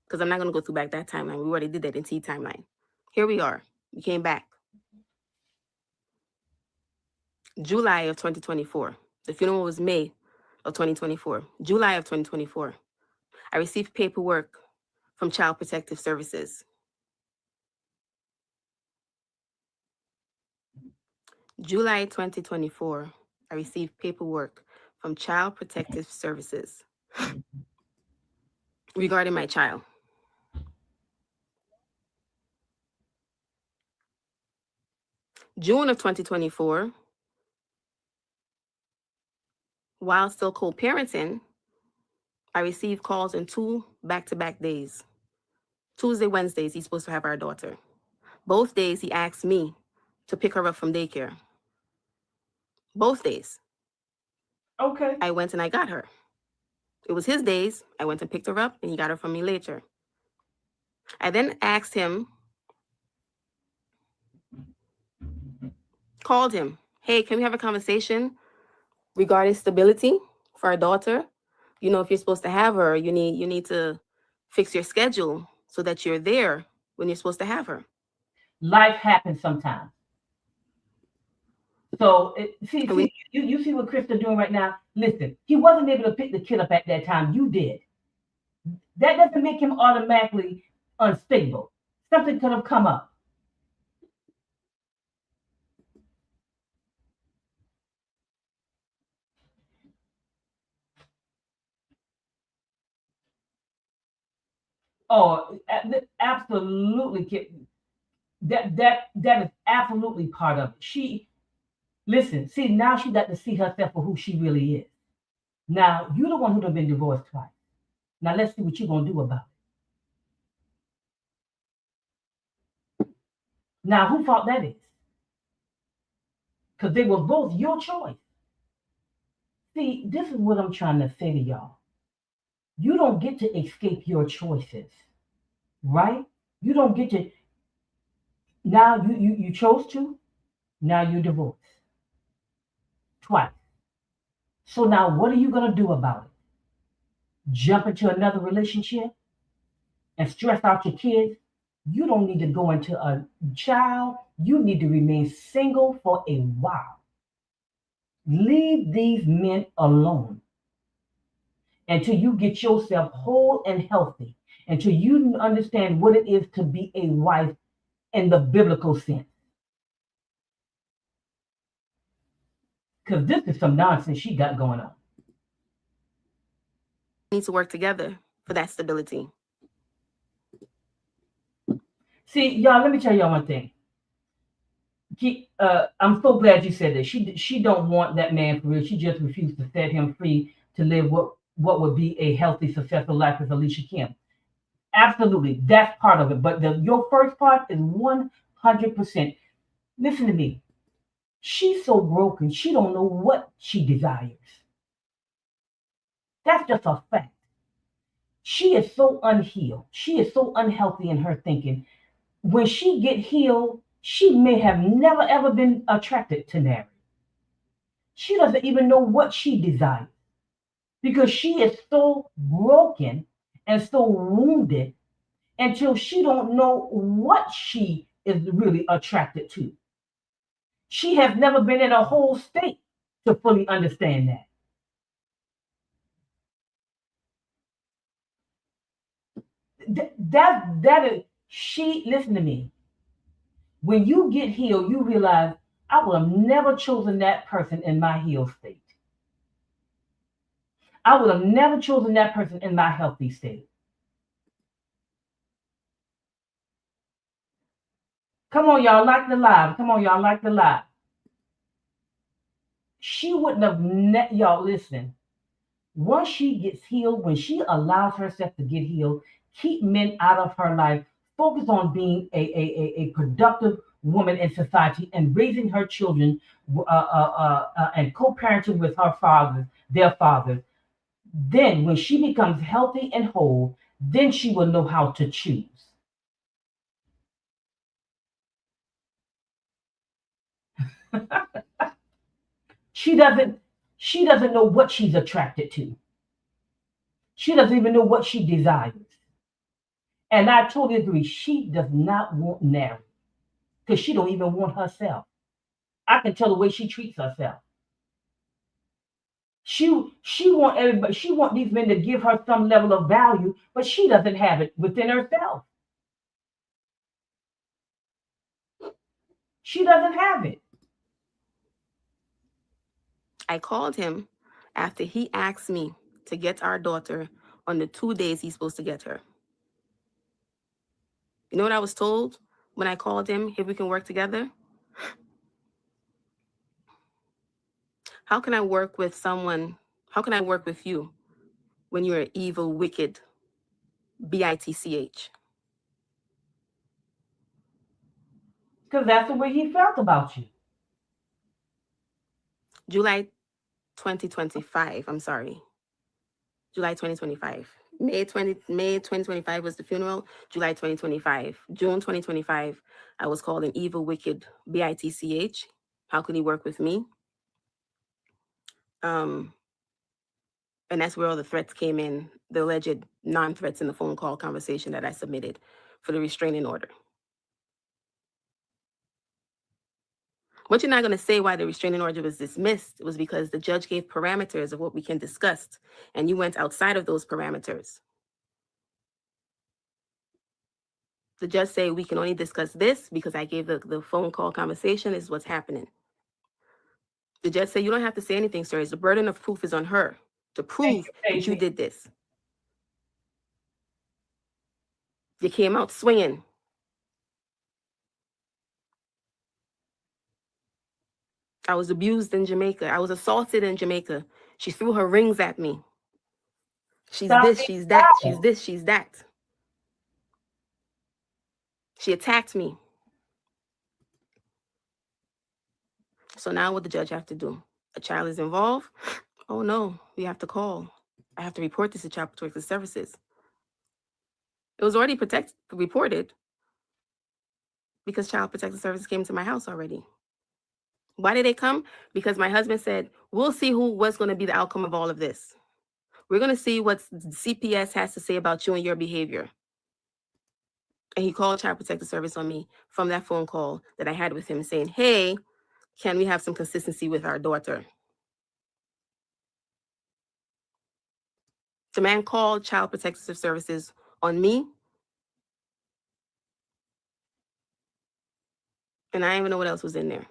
S2: Because I'm not gonna go through back that timeline. We already did that in T timeline. Here we are. We came back. July of 2024. The funeral was May of 2024. July of 2024. I received paperwork from Child Protective Services. July 2024, I received paperwork from Child Protective Services regarding my child. June of 2024, while still co-parenting, I received calls in 2 back-to-back days. Tuesday, Wednesdays, he's supposed to have our daughter. Both days, he asked me to pick her up from daycare. Both days.
S1: Okay.
S2: I went and I got her. It was his days. I went and picked her up, and he got her from me later. I then asked him, called him, hey, can we have a conversation regarding stability for our daughter? You know, if you're supposed to have her, you need to fix your schedule so that you're there when you're supposed to have her.
S1: Life happens sometimes. So you see what Krista doing right now? Listen, he wasn't able to pick the kid up at that time. You did. That doesn't make him automatically unstable. Something could have come up. Oh, absolutely. That is absolutely part of it. Listen. See, now she got to see herself for who she really is. Now you're the one who done been divorced twice. Now let's see what you're gonna do about it. Now who fault that is? because they were both your choice. See, this is what I'm trying to say to y'all. You don't get to escape your choices, right? You don't get to. Now you chose to. Now you divorce twice. So now what are you gonna do about it? Jump into another relationship and stress out your kids? You don't need to go into a child. You need to remain single for a while. Leave these men alone until you get yourself whole and healthy, until you understand what it is to be a wife in the biblical sense. Because this is some nonsense she got going on.
S2: Need to work together for that stability.
S1: See, y'all, let me tell y'all one thing. I'm so glad you said that. She don't want that man for real. She just refused to set him free to live what would be a healthy, successful life with Alicia Kim. Absolutely, that's part of it. But your first part is 100%. Listen to me. She's so broken. She don't know what she desires. That's just a fact. She is so unhealed. She is so unhealthy in her thinking. When she get healed, she may have never ever been attracted to Nary. She doesn't even know what she desires because she is so broken and so wounded until she don't know what she is really attracted to. She has never been in a whole state to fully understand that. That is she. Listen to me. When you get healed, you realize I would have never chosen that person in my healed state. I would have never chosen that person in my healthy state. Come on, y'all, like the live. Come on, y'all, like the live. She wouldn't have y'all listen. Once she gets healed, when she allows herself to get healed, keep men out of her life, focus on being a productive woman in society and raising her children and co-parenting with her fathers, their fathers. Then, when she becomes healthy and whole, then she will know how to choose. she doesn't. She doesn't know what she's attracted to. She doesn't even know what she desires. And I totally agree. She does not want Nary because she don't even want herself. I can tell the way she treats herself. She want everybody. She want these men to give her some level of value, but she doesn't have it within herself. She doesn't have it.
S2: I called him after he asked me to get our daughter on the 2 days he's supposed to get her. You know what I was told when I called him if we can work together? How can I work with someone? How can I work with you when you're evil, wicked, bitch?
S1: Because that's the way he felt about you.
S2: July 2025. I'm sorry. July 2025. May 2025 was the funeral. July 2025. June 2025, I was called an evil, wicked, bitch. How could he work with me? And that's where all the threats came in, the alleged non-threats in the phone call conversation that I submitted for the restraining order. What you're not going to say why the restraining order was dismissed was because the judge gave parameters of what we can discuss, and you went outside of those parameters. The judge said we can only discuss this because I gave the phone call conversation is what's happening. The judge said you don't have to say anything, sir. The burden of proof is on her to prove that you did this. You came out swinging. I was abused in Jamaica. I was assaulted in Jamaica. She threw her rings at me. She's this, she's that, she's this, she's that. She attacked me. So now what the judge have to do? A child is involved? Oh no, we have to call. I have to report this to Child Protective Services. It was already reported because Child Protective Services came to my house already. Why did they come? Because my husband said, we'll see what's going to be the outcome of all of this. We're going to see what CPS has to say about you and your behavior. And he called Child Protective Service on me from that phone call that I had with him saying, hey, can we have some consistency with our daughter? The man called Child Protective Services on me. And I didn't even know what else was in there.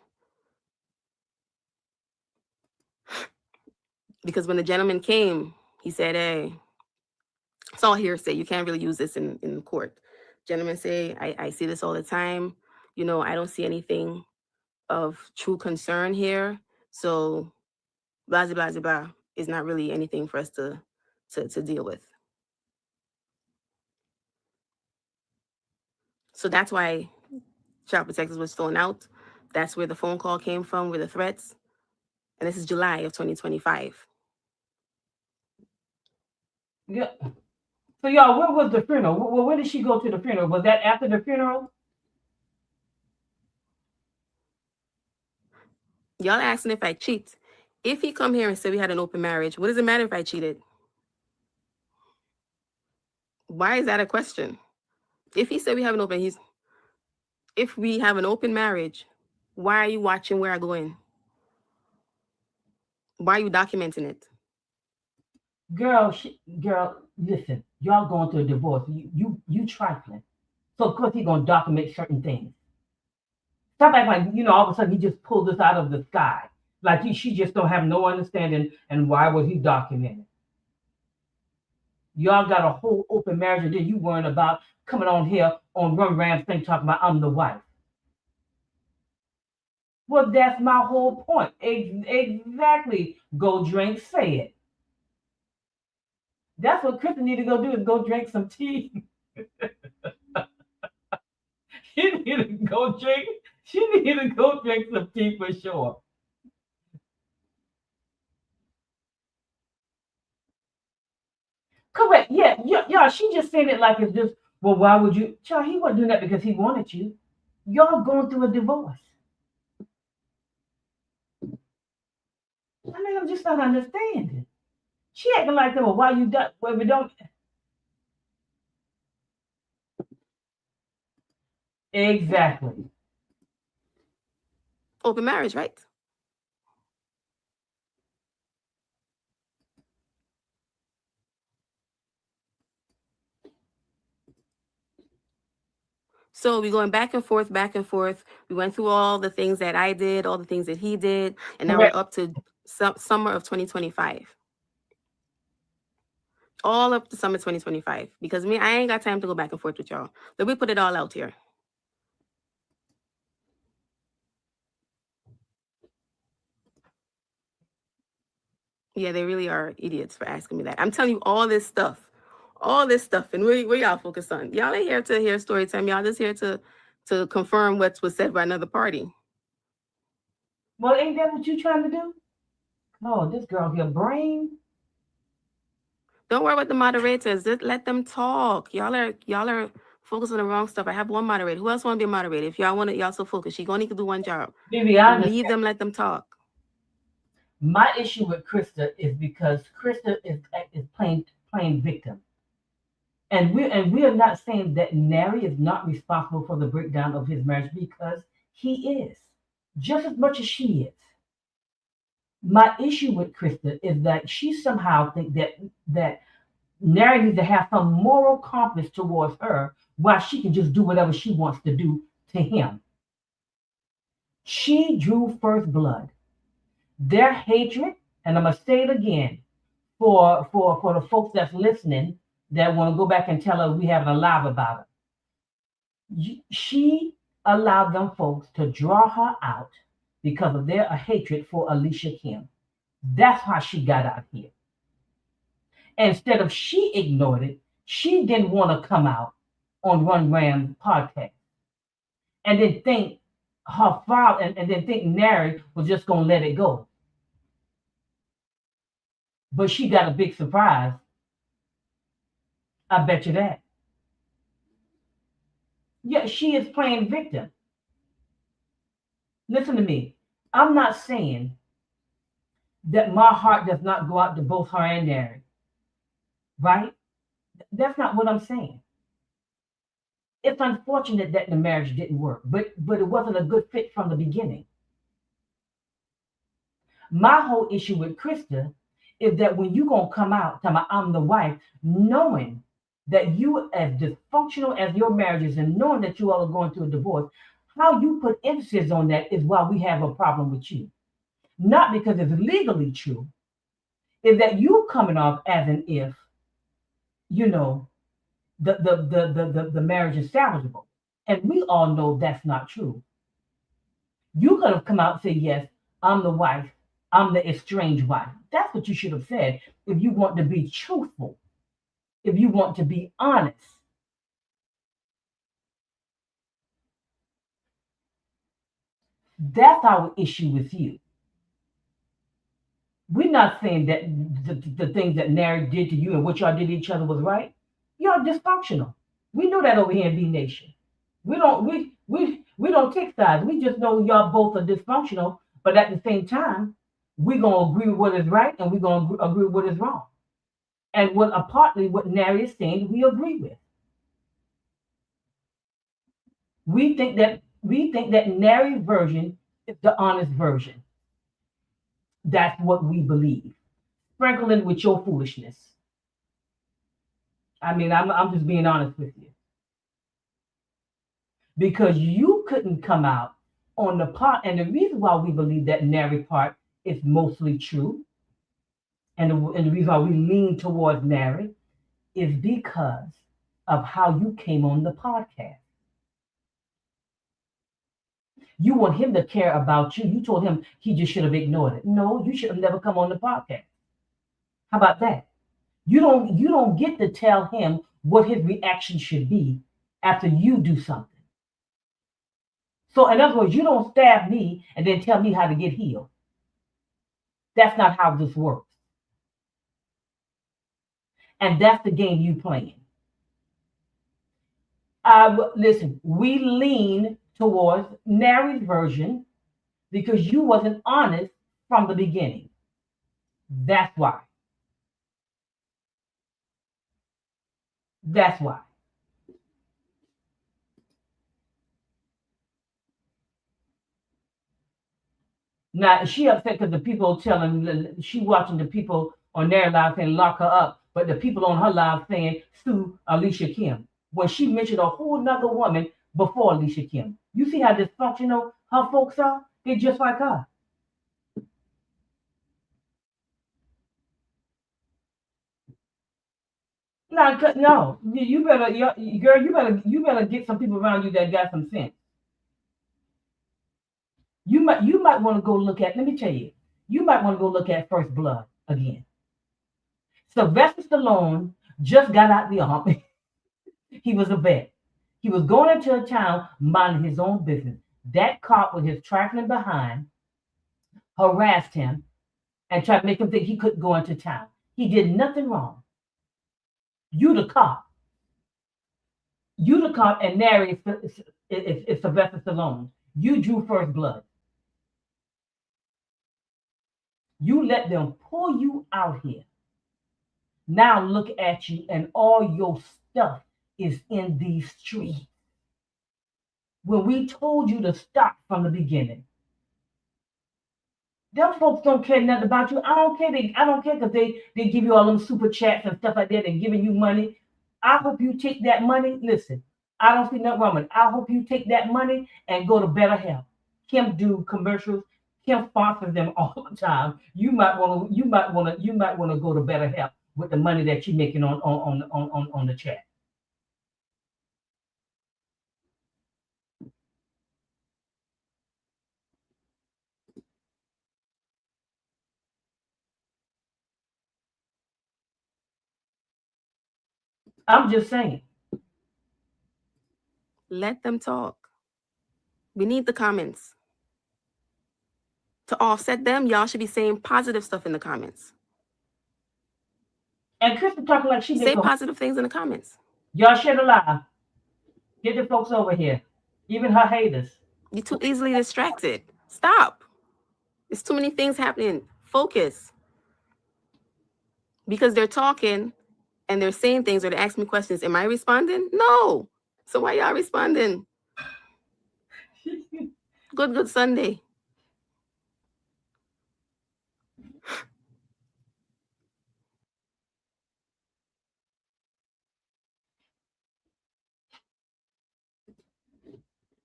S2: Because when the gentleman came, he said, hey, it's all hearsay. You can't really use this in court. Gentlemen say, I see this all the time. You know, I don't see anything of true concern here. So blah, blah, blah, blah is not really anything for us to deal with. So that's why Child Protectors was thrown out. That's where the phone call came from with the threats. And this is July of 2025.
S1: Yeah. So y'all, where was the funeral? When did she go to the funeral? Was that after the funeral?
S2: Y'all asking if I cheat. If he come here and say we had an open marriage, what does it matter if I cheated? Why is that a question? If he said we have an open, if we have an open marriage, why are you watching where I go in? Why are you documenting it?
S1: Girl, listen. Y'all going through a divorce. You trifling. So of course he's gonna document certain things. Stop acting like all of a sudden he just pulled this out of the sky. Like she just don't have no understanding. And why was he documenting? Y'all got a whole open marriage, and then you worrying about coming on here on Run Ram's thing talking about I'm the wife. Well, that's my whole point. Exactly. Go drink, say it. That's what Krista need to go do is go drink some tea. She need to go drink. She need to go drink some tea for sure. Correct. Yeah. She just saying it like it's just. Well, why would you? Child, he wasn't doing that because he wanted you. Y'all going through a divorce. I mean, I'm just not understanding. She acting like that. Well, why you done? Well, we don't. Exactly.
S2: Open marriage, right? So we're going back and forth, back and forth. We went through all the things that I did, all the things that he did, and now
S1: Correct.
S2: we're up to summer of 2025. All up to summer 2025. Because I ain't got time to go back and forth with y'all. But we put it all out here. Yeah, they really are idiots for asking me that. I'm telling you all this stuff. And where y'all focus on? Y'all ain't here to hear story time. Y'all just here to confirm what was said by another party.
S1: Well, ain't that what you trying to do? Oh, this girl here, brain.
S2: Don't worry about the moderators. Just let them talk. Y'all are focused on the wrong stuff. I have one moderator. Who else want to be a moderator? If y'all want to, y'all so focused. She gonna need to do one job.
S1: Baby, I
S2: Leave them, let them talk.
S1: My issue with Krista is because Krista is playing victim. And we are not saying that Nary is not responsible for the breakdown of his marriage because he is, just as much as she is. My issue with Krista is that she somehow thinks that Nary needs to have some moral compass towards her while she can just do whatever she wants to do to him. She drew first blood. Their hatred, and I'm gonna say it again, for the folks that's listening that want to go back and tell her we having a live about it. She allowed them folks to draw her out because of their hatred for Alicia Kim. That's how she got out here. Instead of she ignored it, she didn't want to come out on Run Ram's podcast and then think her father, and then think Nary was just gonna let it go. But she got a big surprise. I bet you that. Yeah, she is playing victim. Listen to me. I'm not saying that my heart does not go out to both her and Nary, right? That's not what I'm saying. It's unfortunate that the marriage didn't work, but it wasn't a good fit from the beginning. My whole issue with Krista is that when you gonna come out, tell me I'm the wife, knowing that you as dysfunctional as your marriage is, and knowing that you all are going through a divorce, how you put emphasis on that is why we have a problem with you. Not because it's legally true, is that you coming off as an if, you know, the marriage is salvageable. And we all know that's not true. You could have come out and said, yes, I'm the wife. I'm the estranged wife. That's what you should have said if you want to be truthful, if you want to be honest. That's our issue with you. We're not saying that the things that Nary did to you and what y'all did to each other was right. Y'all dysfunctional. We know that over here in B Nation. We don't take sides. We just know y'all both are dysfunctional, but at the same time, we're gonna agree with what is right and we're gonna agree with what is wrong. And what partly what Nary is saying, we agree with. We think that Nary's version is the honest version. That's what we believe. Sprinkling with your foolishness. I mean, I'm just being honest with you because you couldn't come out on the part, and the reason why we believe that Nary part is mostly true, and the reason why we lean towards Nary is because of how you came on the podcast. You want him to care about you. You told him he just should have ignored it. No, you should have never come on the podcast. How about that? You don't get to tell him what his reaction should be after you do something. So in other words, you don't stab me and then tell me how to get healed. That's not how this works. And that's the game you playing. Listen, we lean towards Nary's version because you wasn't honest from the beginning. That's why. That's why. Now she upset because the people telling she watching the people on their live saying lock her up, but the people on her live saying sue Alicia Kim. When she mentioned a whole nother woman before Alicia Kim. You see how dysfunctional her folks are? They're just like her. No, no, you better, girl, you better get some people around you that got some sense. You might want to go look at. Let me tell you, you might want to go look at First Blood again. Sylvester Stallone just got out the army. He was a vet. He was going into a town minding his own business. That cop with his trifling behind harassed him and tried to make him think he couldn't go into town. He did nothing wrong. You the cop. You the cop, and Nary is Sylvester Stallone. You drew First Blood. You let them pull you out here. Now look at you, and all your stuff is in these streets. When we told you to stop from the beginning, them folks don't care nothing about you. I don't care. I don't care because they give you all them super chats and stuff like that and giving you money. I hope you take that money. Listen, I don't see nothing wrong with it. I hope you take that money and go to better health. Kim do commercials. Kim sponsors them all the time. You might want to go to better health with the money that you're making on the chat. I'm just saying.
S2: Let them talk. We need the comments. To offset them, y'all should be saying positive stuff in the comments.
S1: And Krista talking like she
S2: Say positive things in the comments.
S1: Y'all share the live. Get the folks over here. Even her haters.
S2: You're too easily distracted. Stop. There's too many things happening. Focus. Because they're talking and they're saying things or they're asking me questions. Am I responding? No. So why y'all responding? Good Sunday.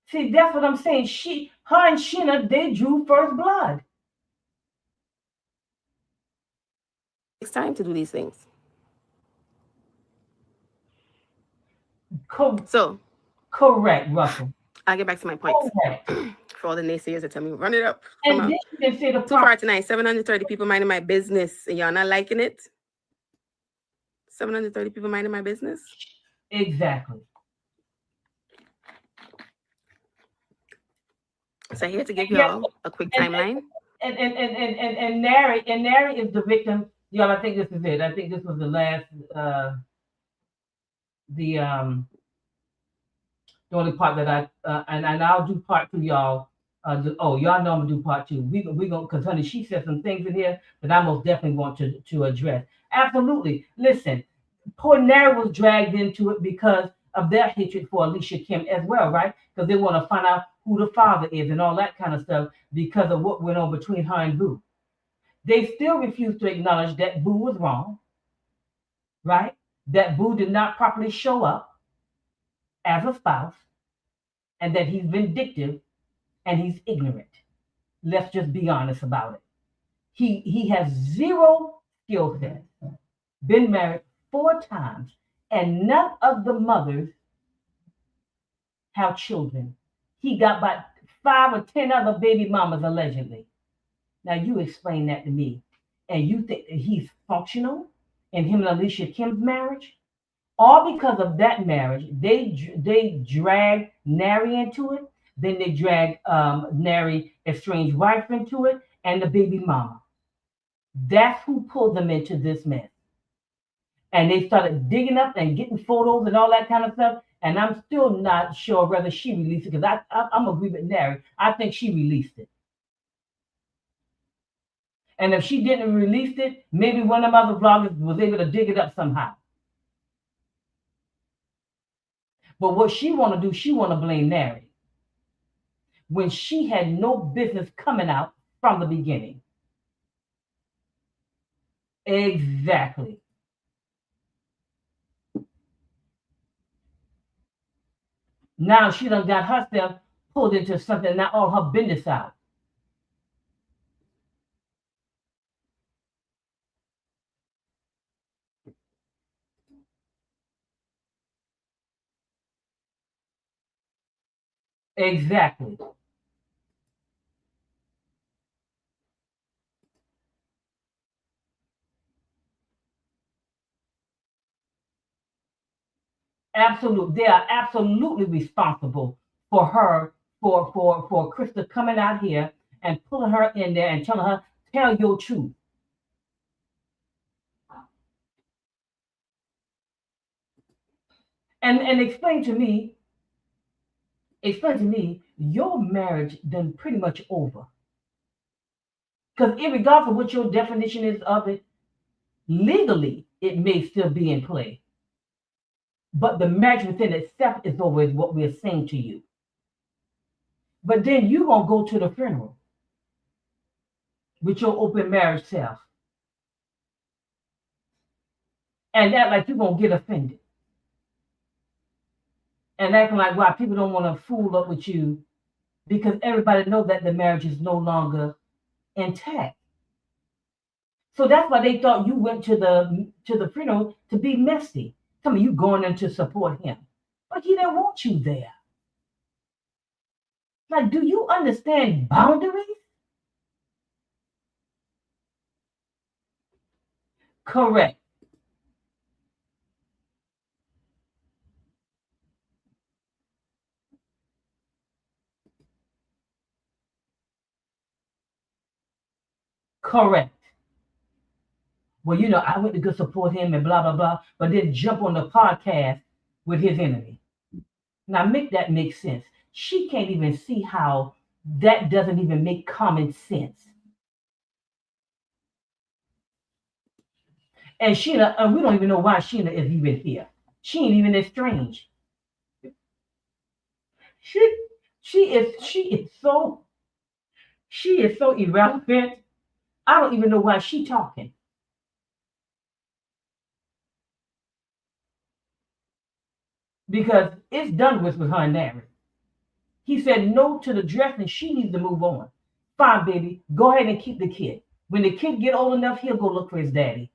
S1: See, that's what I'm saying. Her and Sheena, they drew first blood.
S2: It's time to do these things. So,
S1: correct, Russell.
S2: I'll get back to my points. For all the naysayers that tell me, run it up.
S1: And then you can say the
S2: too far tonight, 730 people minding my business, and y'all not liking it? 730 people minding my business?
S1: Exactly.
S2: So here to give y'all a quick timeline.
S1: And Nary is the victim. Y'all, I think this is it. I think this was the last the only part that I and I'll do part 2, y'all. Y'all know I'm gonna do part 2. We gonna, because honey, she said some things in here that I most definitely want to address. Absolutely. Listen, poor Nary was dragged into it because of their hatred for Alicia Kim as well, right? Because they want to find out who the father is and all that kind of stuff because of what went on between her and Boo. They still refuse to acknowledge that Boo was wrong, right? That Boo did not properly show up as a spouse, and that he's vindictive and he's ignorant. Let's just be honest about it. He has zero skill set, been married 4 times, and none of the mothers have children. He got about 5 or 10 other baby mamas allegedly. Now you explain that to me. And you think that he's functional in him and Alicia Kim's marriage? All because of that marriage, they drag Nary into it. Then they drag Nary estranged wife into it and the baby mama. That's who pulled them into this mess. And they started digging up and getting photos and all that kind of stuff. And I'm still not sure whether she released it, because I'm agree with Nary. I think she released it. And if she didn't release it, maybe one of them other vloggers was able to dig it up somehow. But what she want to do, she want to blame Nary, when she had no business coming out from the beginning. Exactly. Now she done got herself pulled into something, not all her business out. Exactly. Absolutely. They are absolutely responsible for her, for Krista coming out here and pulling her in there and telling her, tell your truth. And explain to me, your marriage then pretty much over. Because regardless of what your definition is of it, legally, it may still be in play. But the marriage within itself is always what we're saying to you. But then you're going to go to the funeral with your open marriage self and act like you're going to get offended. And acting like why people don't want to fool up with you because everybody knows that the marriage is no longer intact. So that's why they thought you went to the funeral to be messy. Some of you going in to support him. But he didn't want you there. Like, do you understand boundaries? Correct. Correct. Well, I went to go support him and blah, blah, blah, but then jump on the podcast with his enemy. Now, make that make sense. She can't even see how that doesn't even make common sense. And Sheena, and we don't even know why Sheena is even here. She ain't even estranged. She, she is so irrelevant. I don't even know why she talking. Because it's done with her and Larry. He said no to the dress and she needs to move on. Fine, baby. Go ahead and keep the kid. When the kid get old enough, he'll go look for his daddy.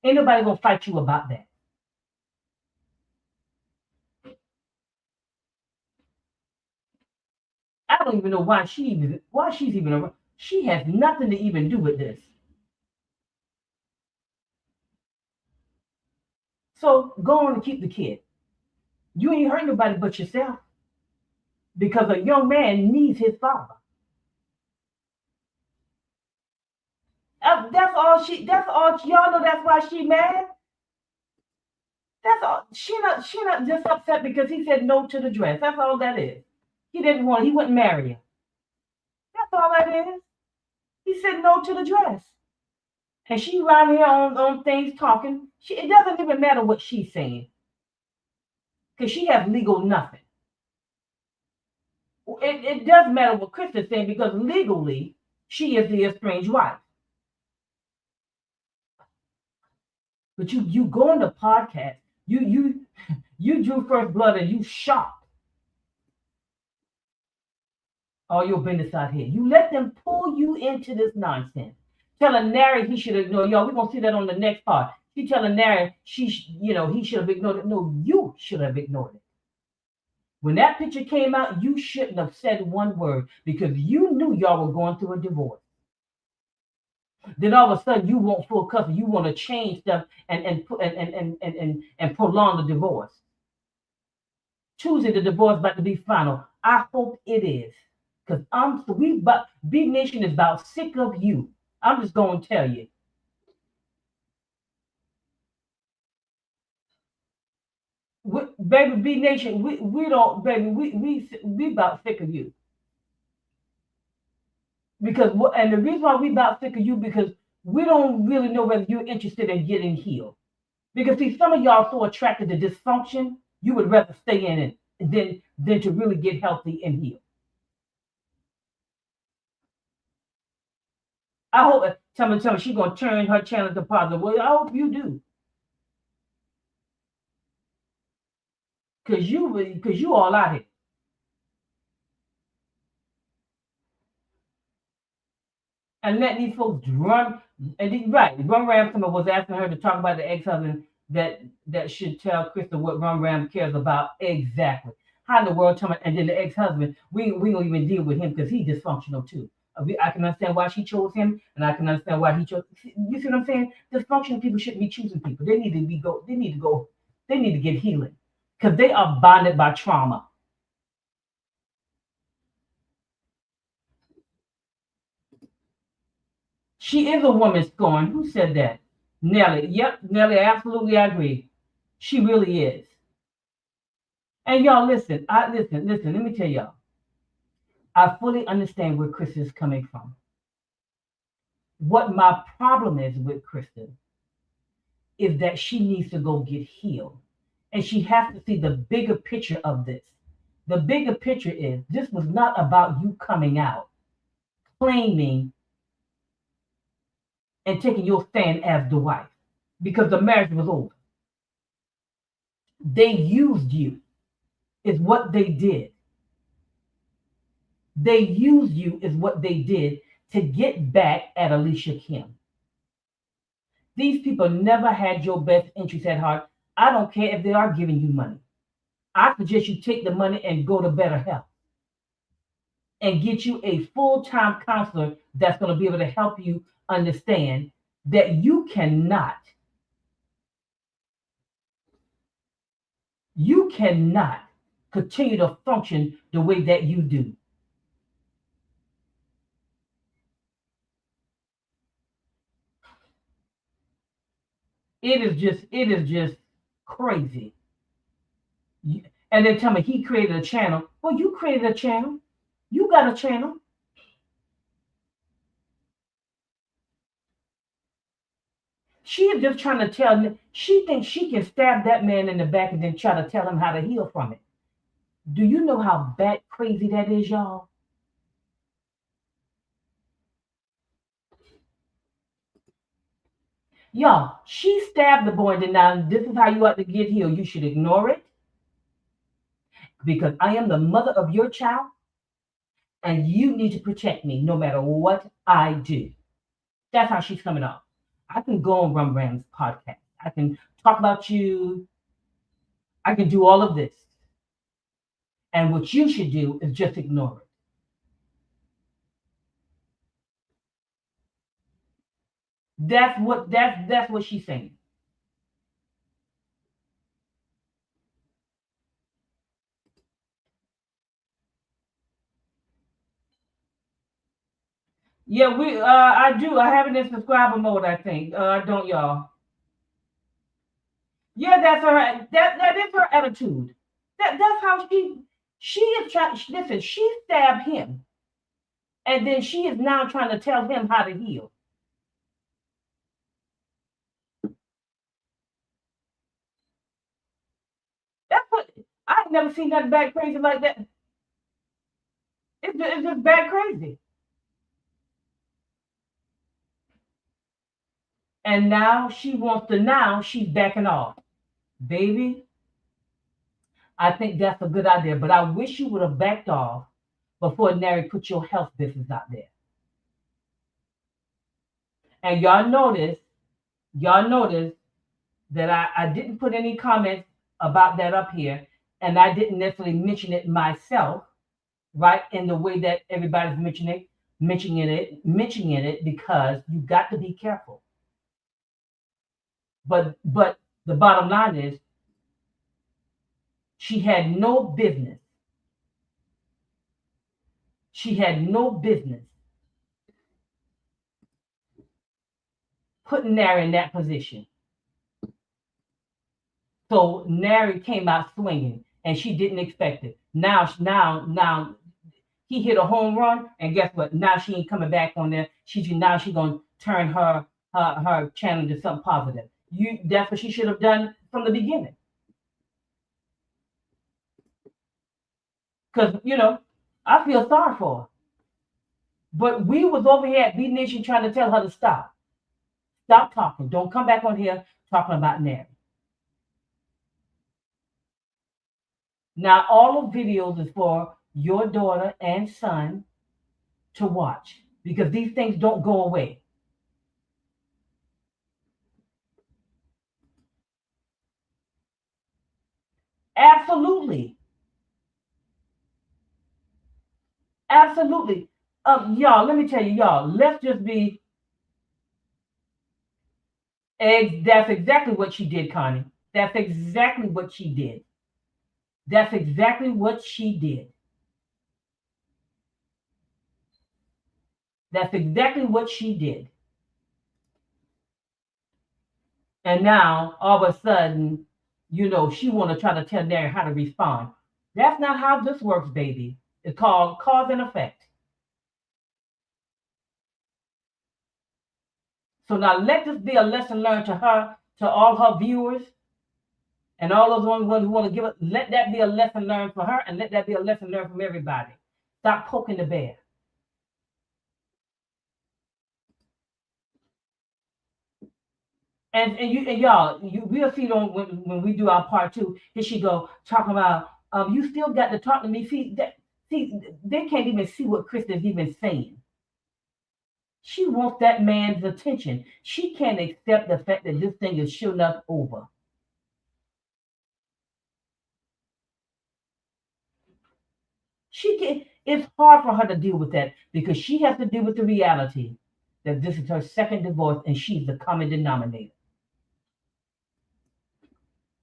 S1: Ain't nobody gonna fight you about that. I don't even know why she's even around. She has nothing to even do with this. So go on and keep the kid. You ain't hurt nobody but yourself. Because a young man needs his father. That's all y'all know that's why she mad. That's all. She not just upset because he said no to the dress. That's all that is. He wouldn't marry her. That's all that is. He said no to the dress. And she around here on things talking. It doesn't even matter what she's saying. Because she has legal nothing. It does matter what Krista's saying because legally she is the estranged wife. But you go on the podcast, you drew first blood and you shocked all your business out here. You let them pull you into this nonsense. Telling Nary he should ignore y'all. We're gonna see that on the next part. She telling Nary he should have ignored it. No, you should have ignored it. When that picture came out, you shouldn't have said one word because you knew y'all were going through a divorce. Then all of a sudden you want full custody. You want to change stuff and prolong the divorce. Tuesday the divorce about to be final. I hope it is. Because B Nation is about sick of you. I'm just going to tell you. Baby B Nation, we don't, baby, we about sick of you. And the reason why we about sick of you because we don't really know whether you're interested in getting healed. Because see, some of y'all so attracted to dysfunction, you would rather stay in it than to really get healthy and heal. I hope tell me she's gonna turn her channel to positive. Well, I hope you do. Cause you all out here. And let these folks run Run Ram was asking her to talk about the ex-husband that should tell Krista what Run Ram cares about exactly. How in the world tell me, and then the ex-husband, we don't even deal with him because he's dysfunctional too. I can understand why she chose him, and I can understand why he chose. You see what I'm saying? Dysfunctional people shouldn't be choosing people. They need to get healing because they are bonded by trauma. She is a woman scorned. Who said that? Nelly. Yep, Nelly, absolutely I agree. She really is. And y'all listen, listen, let me tell y'all. I fully understand where Krista is coming from. What my problem is with Krista is that she needs to go get healed. And she has to see the bigger picture of this. The bigger picture is this was not about you coming out, claiming and taking your stand as the wife because the marriage was over. They used you, is what they did. They used you, is what they did to get back at Alicia Kim. These people never had your best interest at heart. I don't care if they are giving you money. I suggest you take the money and go to Better Health and get you a full-time counselor that's going to be able to help you understand that you cannot continue to function the way that you do. it is just crazy. And then tell me he created a channel. Well, you created a channel. You got a channel. She is just trying to tell me. She thinks she can stab that man in the back and then try to tell him how to heal from it. Do you know how bad crazy that is, y'all? Y'all, she stabbed the boy, and then now this is how you ought to get healed. You should ignore it because I am the mother of your child, and you need to protect me no matter what I do. That's how she's coming off. I can go on Rum Ram's podcast. I can talk about you. I can do all of this. And what you should do is just ignore it. That's what she's saying. Yeah, we I do. I have it in subscriber mode, I think. Don't y'all? Yeah, that's her that is her attitude. That's how she is trying. Listen, she stabbed him, and then she is now trying to tell him how to heal. That's what I ain't never seen nothing bad crazy like that. It's just bad crazy. And now she wants to. Now she's backing off, baby. I think that's a good idea, but I wish you would have backed off before Nary put your health business out there. And y'all notice that I didn't put any comments about that up here, and I didn't necessarily mention it myself, right? In the way that everybody's mentioning it, because you got to be careful. But the bottom line is, she had no business. She had no business putting Nary in that position. So Nary came out swinging, and she didn't expect it. Now, he hit a home run, and guess what? Now she ain't coming back on there. She gonna turn her channel into something positive. That's what she should have done from the beginning. Because I feel sorry for her. But we was over here at B Nation trying to tell her to stop. Stop talking. Don't come back on here talking about Nary. Now, all of videos is for your daughter and son to watch because these things don't go away. Absolutely. Absolutely. Y'all, let me tell you, y'all, let's just be. That's exactly what she did, Connie. That's exactly what she did. That's exactly what she did. That's exactly what she did. And now, all of a sudden, she want to try to tell Nary how to respond. That's not how this works, baby. It's called cause and effect. So now let this be a lesson learned to her, to all her viewers, and all those ones who want to give it. Let that be a lesson learned for her, and let that be a lesson learned from everybody. Stop poking the bear. And y'all, we'll see on when we do our part two. Here she go talking about you still got to talk to me. See, they can't even see what Krista is even saying. She wants that man's attention. She can't accept the fact that this thing is sure enough over. It's hard for her to deal with that because she has to deal with the reality that this is her second divorce and she's the common denominator.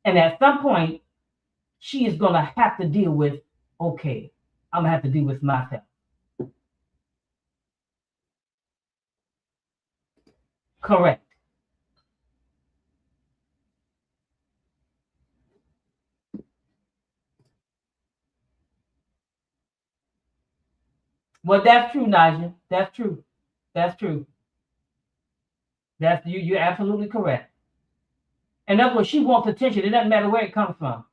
S1: And at some point, she is going to have to deal with, okay, I'm going to have to deal with myself. Correct. Well, that's true, Nigel. That's true. That's true. That's you. You're absolutely correct. And that's what she wants attention. It doesn't matter where it comes from.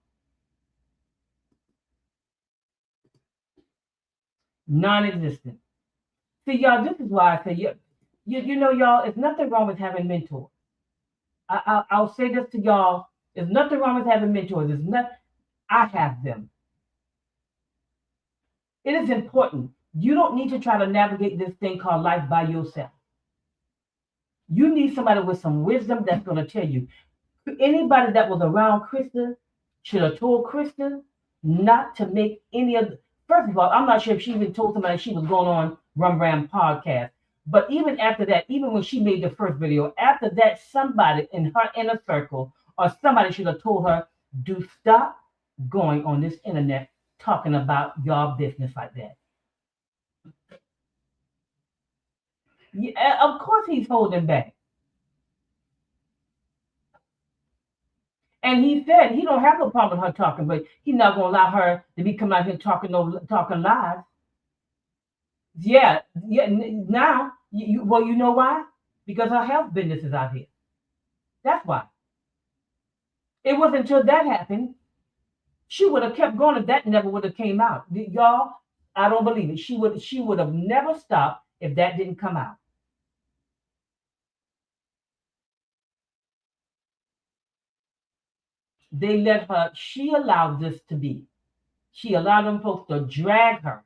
S1: Non-existent. See, y'all. This is why I say you know, y'all. It's nothing wrong with having mentors. I'll say this to y'all. There's nothing wrong with having mentors. There's not. I have them. It is important. You don't need to try to navigate this thing called life by yourself. You need somebody with some wisdom that's going to tell you. Anybody that was around Krista should have told Krista not to make any of. First of all, I'm not sure if she even told somebody she was going on Rum Ram podcast. But even after that, even when she made the first video, after that, somebody in her inner circle or somebody should have told her, do stop going on this internet talking about your business like that. Yeah, of course he's holding back. And he said he don't have no problem with her talking, but he's not gonna allow her to be coming out here talking lies. Yeah, yeah. Now, well, you know why? Because her health business is out here. That's why. It wasn't until that happened. She would have kept going if that never would have came out. Y'all, I don't believe it. She would have never stopped if that didn't come out. They let her. She allowed this to be. She allowed them folks to drag her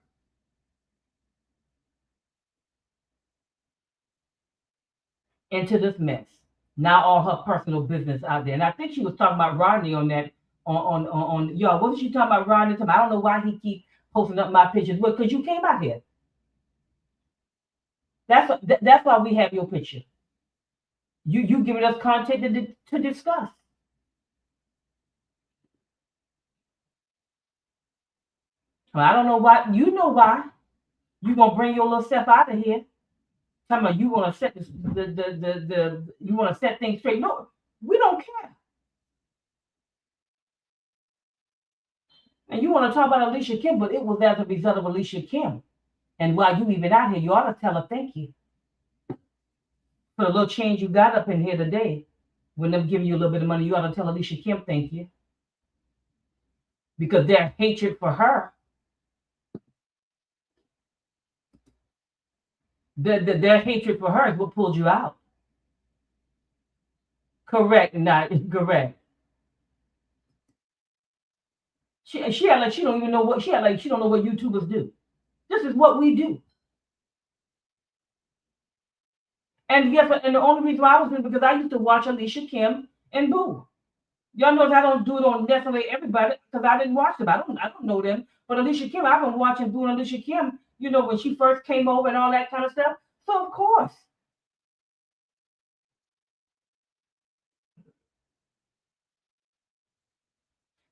S1: into this mess. Now all her personal business out there. And I think she was talking about Rodney on that on y'all. What was she talking about Rodney? I don't know why he keep posting up my pictures. Well, because you came out here. That's why we have your picture. You giving us content to discuss. Well, I don't know why. You know why. You gonna bring your little self out of here. Talking about you wanna set the you wanna set things straight. No, we don't care. And you want to talk about Alicia Kim, but it was as a result of Alicia Kim. And while you even out here, you ought to tell her thank you for the little change you got up in here today. When them giving you a little bit of money, you ought to tell Alicia Kim thank you. Because their hatred for her, their hatred for her is what pulled you out. Correct, not correct. She had like she don't even know what she had like she don't know what YouTubers do. This is what we do. And yes, and the only reason why I was doing it because I used to watch Alicia Kim and Boo. Y'all know I don't do it on necessarily everybody because I didn't watch them. I don't know them. But Alicia Kim, I've been watching doing Alicia Kim, when she first came over and all that kind of stuff. So of course.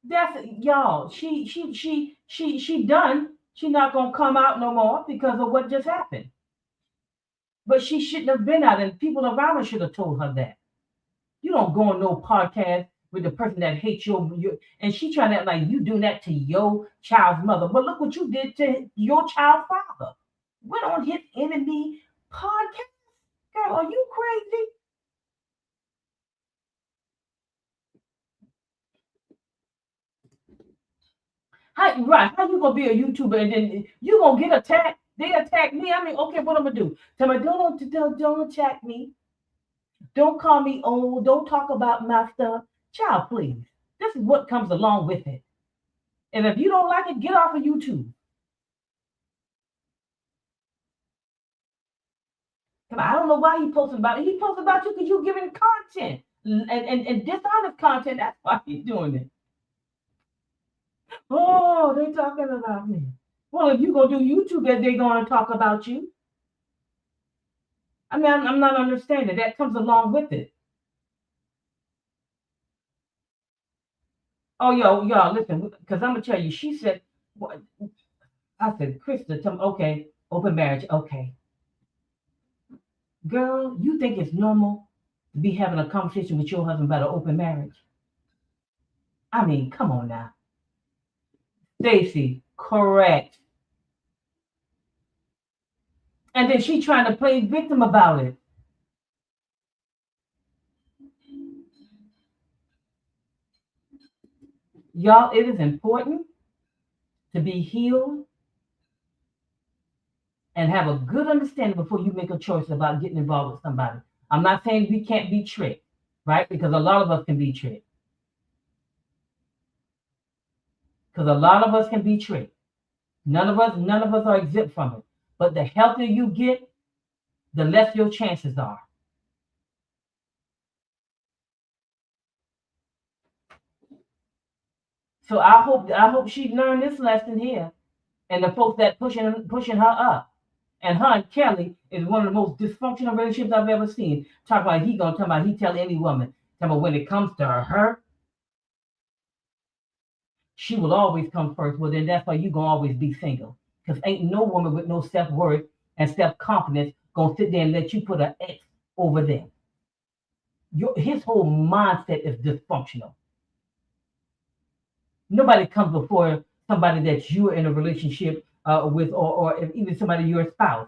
S1: That's y'all. She done. She not gonna come out no more because of what just happened. But she shouldn't have been out, and people around her should have told her that. You don't go on no podcast with the person that hates your and she trying to act like you doing that to your child's mother. But look what you did to your child's father. Went on his enemy podcast. Girl, are you crazy? How you gonna be a YouTuber and then you gonna get attacked? They attack me. I mean, okay, what I'm gonna do? Tell me, don't attack me. Don't call me old. Don't talk about my stuff. Child, please. This is what comes along with it. And if you don't like it, get off of YouTube. I don't know why he posted about it. He posted about you because you're giving content and dishonest content. That's why he's doing it. Oh, they talking about me. Well, if you go do YouTube, they're going to talk about you. I mean, I'm not understanding. That comes along with it. Oh, y'all, listen, because I'm gonna tell you. She said, what? I said, Krista, tell me, okay, open marriage, okay, girl, you think it's normal to be having a conversation with your husband about an open marriage? I mean, come on now, Stacy, correct. And then she trying to play victim about it. Y'all, it is important to be healed and have a good understanding before you make a choice about getting involved with somebody. I'm not saying we can't be tricked, right? Because a lot of us can be tricked. Because a lot of us can be tricked. None of us are exempt from it. But the healthier you get, the less your chances are. So I hope she learned this lesson here, and the folks that pushing her up. And her and Kelly is one of the most dysfunctional relationships I've ever seen. Talk about he tell any woman. Talk about when it comes to her, she will always come first. Well, then that's why you gonna always be single. Because ain't no woman with no self-worth and self-confidence gonna sit there and let you put an X over them. His whole mindset is dysfunctional. Nobody comes before somebody that you're in a relationship with, or if even somebody you're a spouse.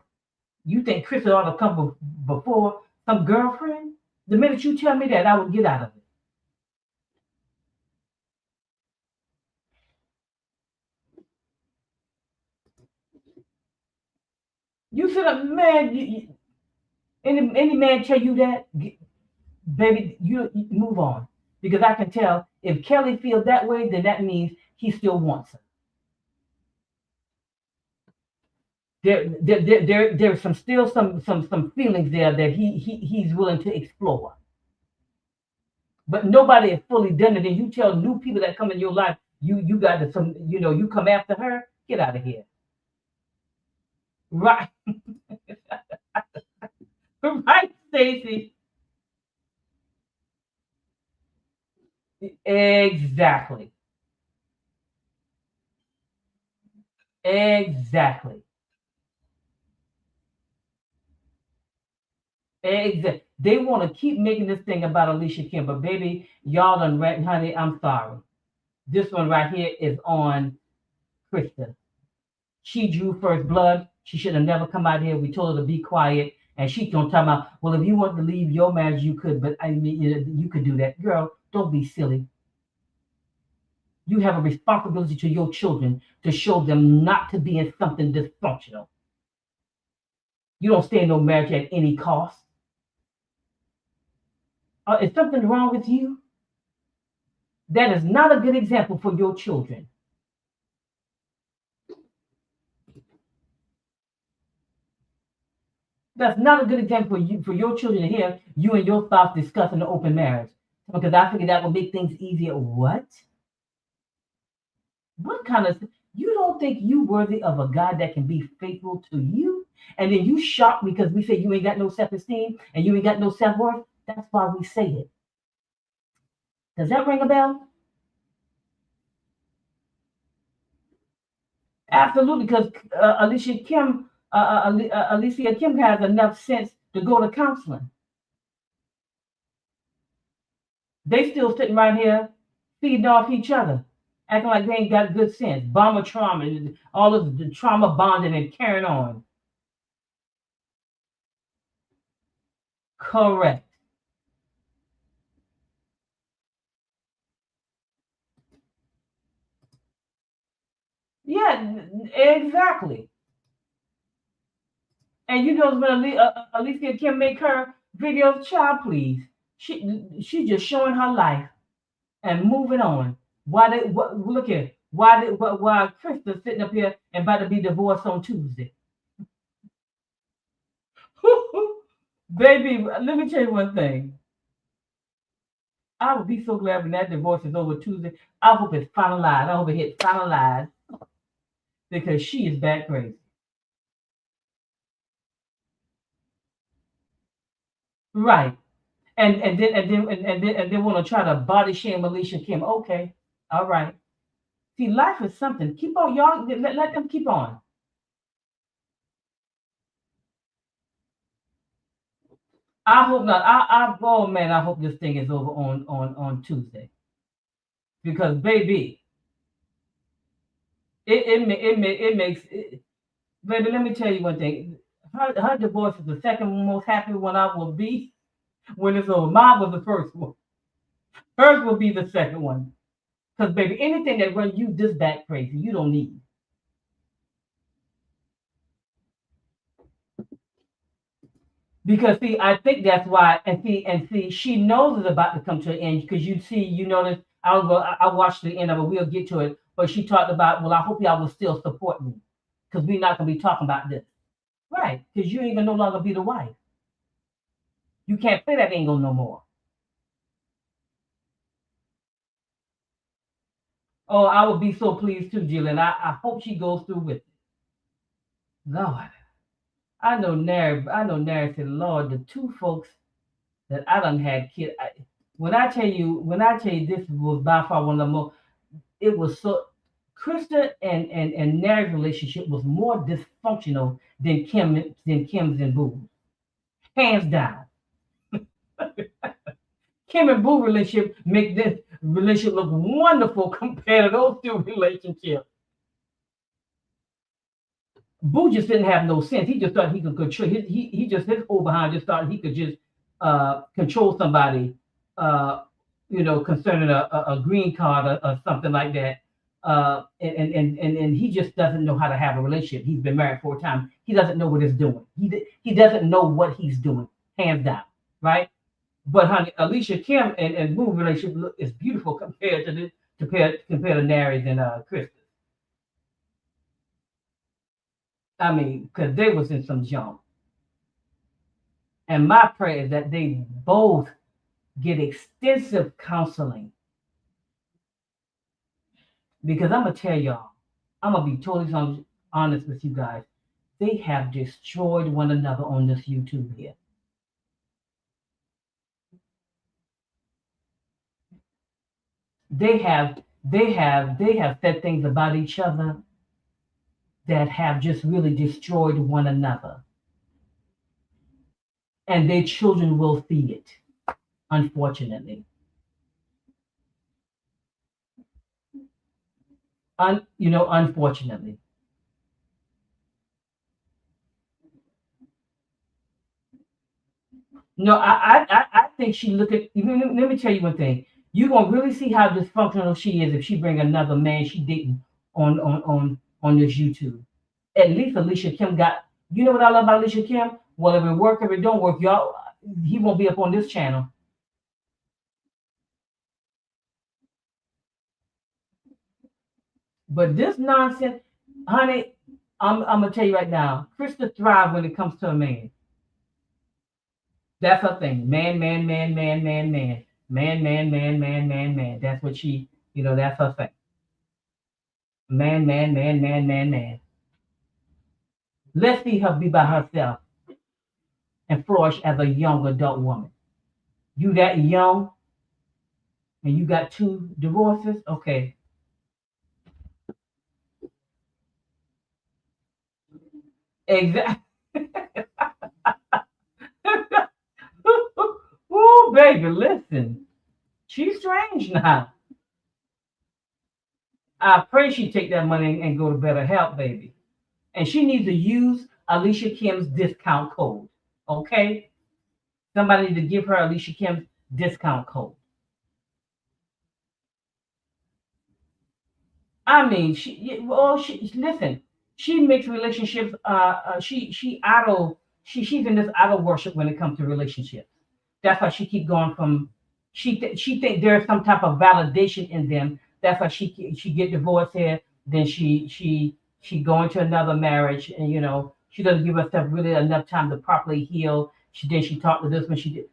S1: You think Krista ought to come before some girlfriend? The minute you tell me that, I would get out of it. You should have, man. Any man tell you that, baby, you move on, because I can tell if Kelly feels that way, then that means he still wants her. There's some feelings there that he's willing to explore. But nobody is fully done it. And you tell new people that come in your life, you got to you come after her. Get out of here, right? Right, Stacy. Exactly. Exactly. Exactly. They want to keep making this thing about Alicia Kim, but baby, y'all done right, honey. I'm sorry. This one right here is on Krista. She drew first blood. She should have never come out here. We told her to be quiet, and she gonna talk about, well, if you want to leave your marriage, you could, but I mean, you could do that, girl. Don't be silly. You have a responsibility to your children to show them not to be in something dysfunctional. You don't stay in no marriage at any cost. Is something wrong with you? That is not a good example for your children. That's not a good example for your children to hear you and your spouse discussing the open marriage. Because I figure that will make things easier. What? What kind of, you don't think you worthy of a God that can be faithful to you? And then you shocked because we say you ain't got no self-esteem and you ain't got no self-worth? That's why we say it. Does that ring a bell? Absolutely, because Alicia Kim has enough sense to go to counseling. They still sitting right here feeding off each other, acting like they ain't got good sense. Bomber trauma, and all of the trauma bonding and carrying on. Correct. Yeah, exactly. And you know when Alicia Kim make her videos, child, please. She just showing her life and moving on. Look here? Why Krista sitting up here and about to be divorced on Tuesday? Baby, let me tell you one thing. I would be so glad when that divorce is over Tuesday. I hope it's finalized. I hope it hits finalized because she is that crazy. Right. And then want to try to body shame Alicia Kim. Okay. All right. See, life is something. Keep on, y'all. Let them keep on. I hope not. Oh man, I hope this thing is over on Tuesday because baby, it makes it, baby. Let me tell you one thing. her divorce is the second most happy one I will be when it's over. Mine was the first one. Hers will be the second one. Because baby, anything that runs you this back crazy, you don't need. Because see, I think that's why, and see, she knows it's about to come to an end. Because you see, you notice, I watched the end of it. We'll get to it, but she talked about, well, I hope y'all will still support me, because we're not gonna be talking about this, right? Because you ain't gonna no longer be the wife. You can't play that angle no more. Oh, I would be so pleased too, Jillian. I hope she goes through with it. Lord, I know Nary said, Lord, the two folks that I done had kid. When I tell you this was by far one of the most, it was so. Krista and Nary's relationship was more dysfunctional than Kim's and Boo's, hands down. Kim and Boo relationship make this relationship look wonderful compared to those two relationships. Boo just didn't have no sense. He just thought he could control. He just his old behind just thought he could just control somebody, uh, concerning a green card or something like that. And he just doesn't know how to have a relationship. He's been married 4 times. He doesn't know what he's doing. He doesn't know what he's doing, hands down, right? But honey, Alicia Kim and Boo relationship is beautiful compared to Nary's and Chris. I mean, because they was in some junk. And my prayer is that they both get extensive counseling. Because I'm gonna tell y'all, I'm gonna be totally honest with you guys. They have destroyed one another on this YouTube here. They have said things about each other that have just really destroyed one another. And their children will see it, unfortunately. Unfortunately. No, I think she look at. Let me tell you one thing. You're gonna really see how dysfunctional she is if she bring another man she dating on this YouTube. At least Alicia Kim got. You know what I love about Alicia Kim? Well, if it work, if it don't work, y'all, he won't be up on this channel. But this nonsense, honey, I'm gonna tell you right now. Krista thrive when it comes to a man. That's her thing. Man, man, man, man, man, man. Man, man, man, man, man, man. That's what that's her thing. Man, man, man, man, man, man. Let's see her be by herself and flourish as a young adult woman. You that young and you got 2 divorces? Okay. Exactly. Ooh, baby, listen. She's strange now. I pray she take that money and go to better help, baby. And she needs to use Alicia Kim's discount code. Okay? Somebody need to give her Alicia Kim's discount code. I mean, she listen. She makes relationships. She's in this idol worship when it comes to relationships. That's why she keep going from. She think there's some type of validation in them. That's why she get divorced here. Then she go into another marriage, and she doesn't give herself really enough time to properly heal. She talked to this one. She did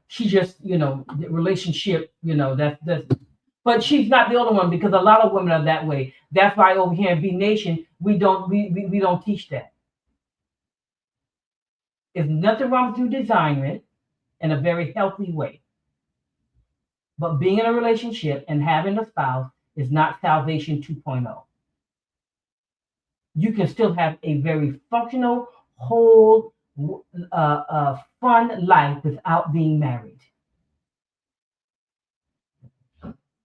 S1: she just the relationship that's but she's not the only one because a lot of women are that way. That's why over here in B Nation we don't teach that. There's nothing wrong with you desiring it in a very healthy way, but being in a relationship and having a spouse is not salvation 2.0. You can still have a very functional whole fun life without being married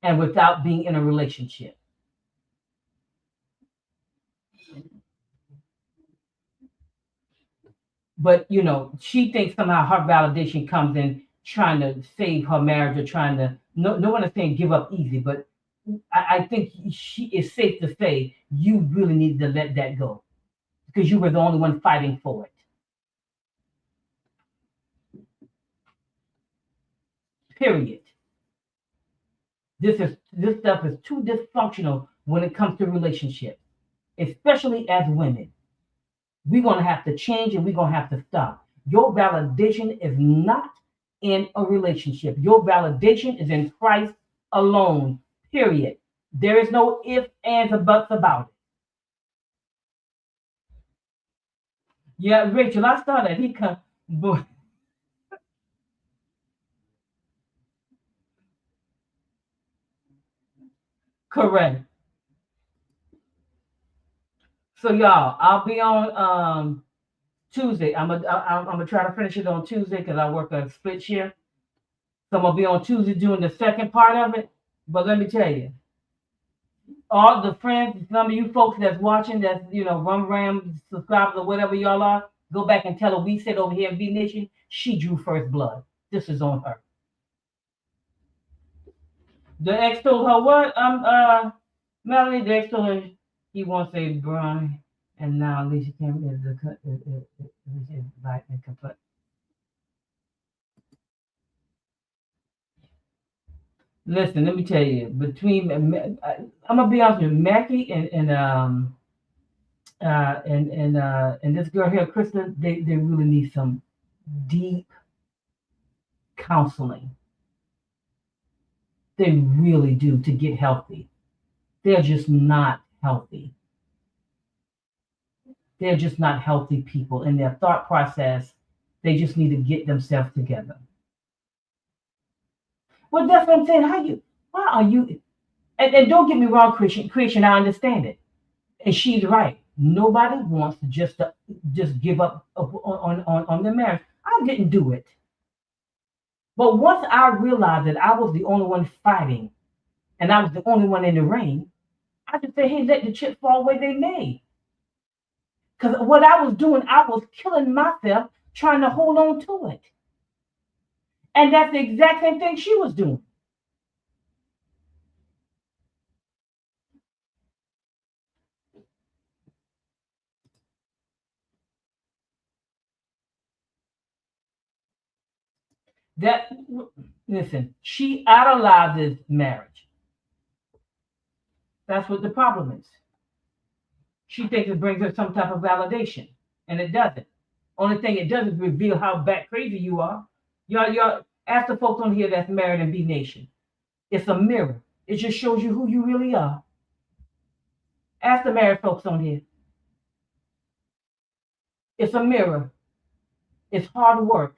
S1: and without being in a relationship. But she thinks somehow her validation comes in trying to save her marriage or trying to. No one is saying give up easy, but I think she is safe to say you really need to let that go because you were the only one fighting for it. Period. This stuff is too dysfunctional when it comes to relationships, especially as women. We're gonna have to change and we're gonna have to stop. Your validation is not in a relationship. Your validation is in Christ alone. Period. There is no ifs, ands, or buts about it. Yeah, Rachel, I saw that. He come, boy, correct. So y'all, I'll be on Tuesday. I'm gonna try to finish it on Tuesday because I work a split shift. So I'm gonna be on Tuesday doing the second part of it. But let me tell you, all the friends, some of you folks that's watching, that's Rum Ram subscribers or whatever y'all are, go back and tell her we said over here in V Nation, she drew first blood. This is on her. The ex told her what? Melanie, the ex told her he wants a bride, and now Alicia Kim is back and complete. Listen, let me tell you, between I'm gonna be honest with you, Mackie and this girl here, Krista, they really need some deep counseling. They really do to get healthy. They're just not healthy. They're just not healthy people in their thought process. They just need to get themselves together. Well, that's what I'm saying. Why are you? And don't get me wrong, Creation, I understand it, and she's right. Nobody wants to just give up on their marriage. I didn't do it, but once I realized that I was the only one fighting, and I was the only one in the ring, I just say, hey, let the chips fall where they may. Because what I was doing, I was killing myself trying to hold on to it, and that's the exact same thing she was doing. That Listen, she idolizes marriage. That's what the problem is. She thinks it brings her some type of validation, and it doesn't. Only thing it does is reveal how bat crazy you are. Y'all ask the folks on here that's married in B Nation. It's a mirror. It just shows you who you really are. Ask the married folks on here. It's a mirror. It's hard work.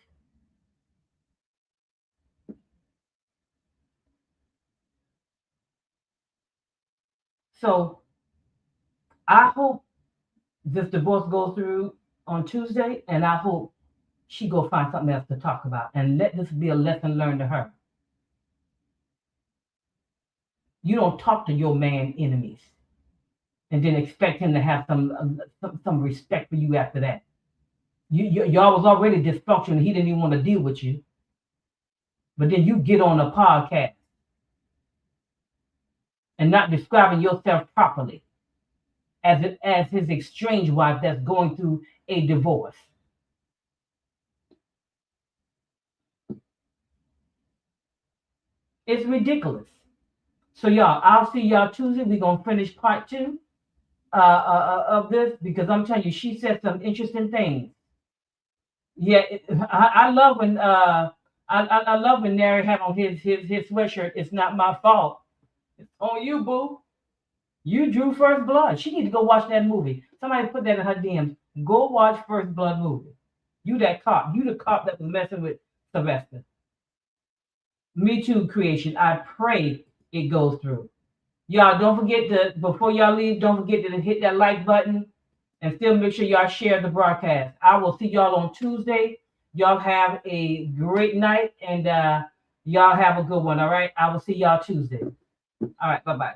S1: So I hope this divorce goes through on Tuesday, and I hope she go find something else to talk about, and let this be a lesson learned to her. You don't talk to your man enemies and then expect him to have some respect for you after that. Y'all was already dysfunctional. He didn't even want to deal with you, but then you get on a podcast and not describing yourself properly as his estranged wife that's going through a divorce. It's ridiculous. So y'all, I'll see y'all Tuesday. We're gonna finish part two of this because I'm telling you, she said some interesting things. Yeah, I love when I love when Nary had on his sweatshirt. It's not my fault. It's on you, boo. You drew First Blood. She need to go watch that movie. Somebody put that in her DMs. Go watch First Blood movie. You that cop. You the cop that was messing with Sylvester. Me too, Creation. I pray it goes through. Y'all don't forget to, before y'all leave, don't forget to hit that like button and still make sure y'all share the broadcast. I will see y'all on Tuesday. Y'all have a great night and y'all have a good one. All right. I will see y'all Tuesday. All right. Bye-bye.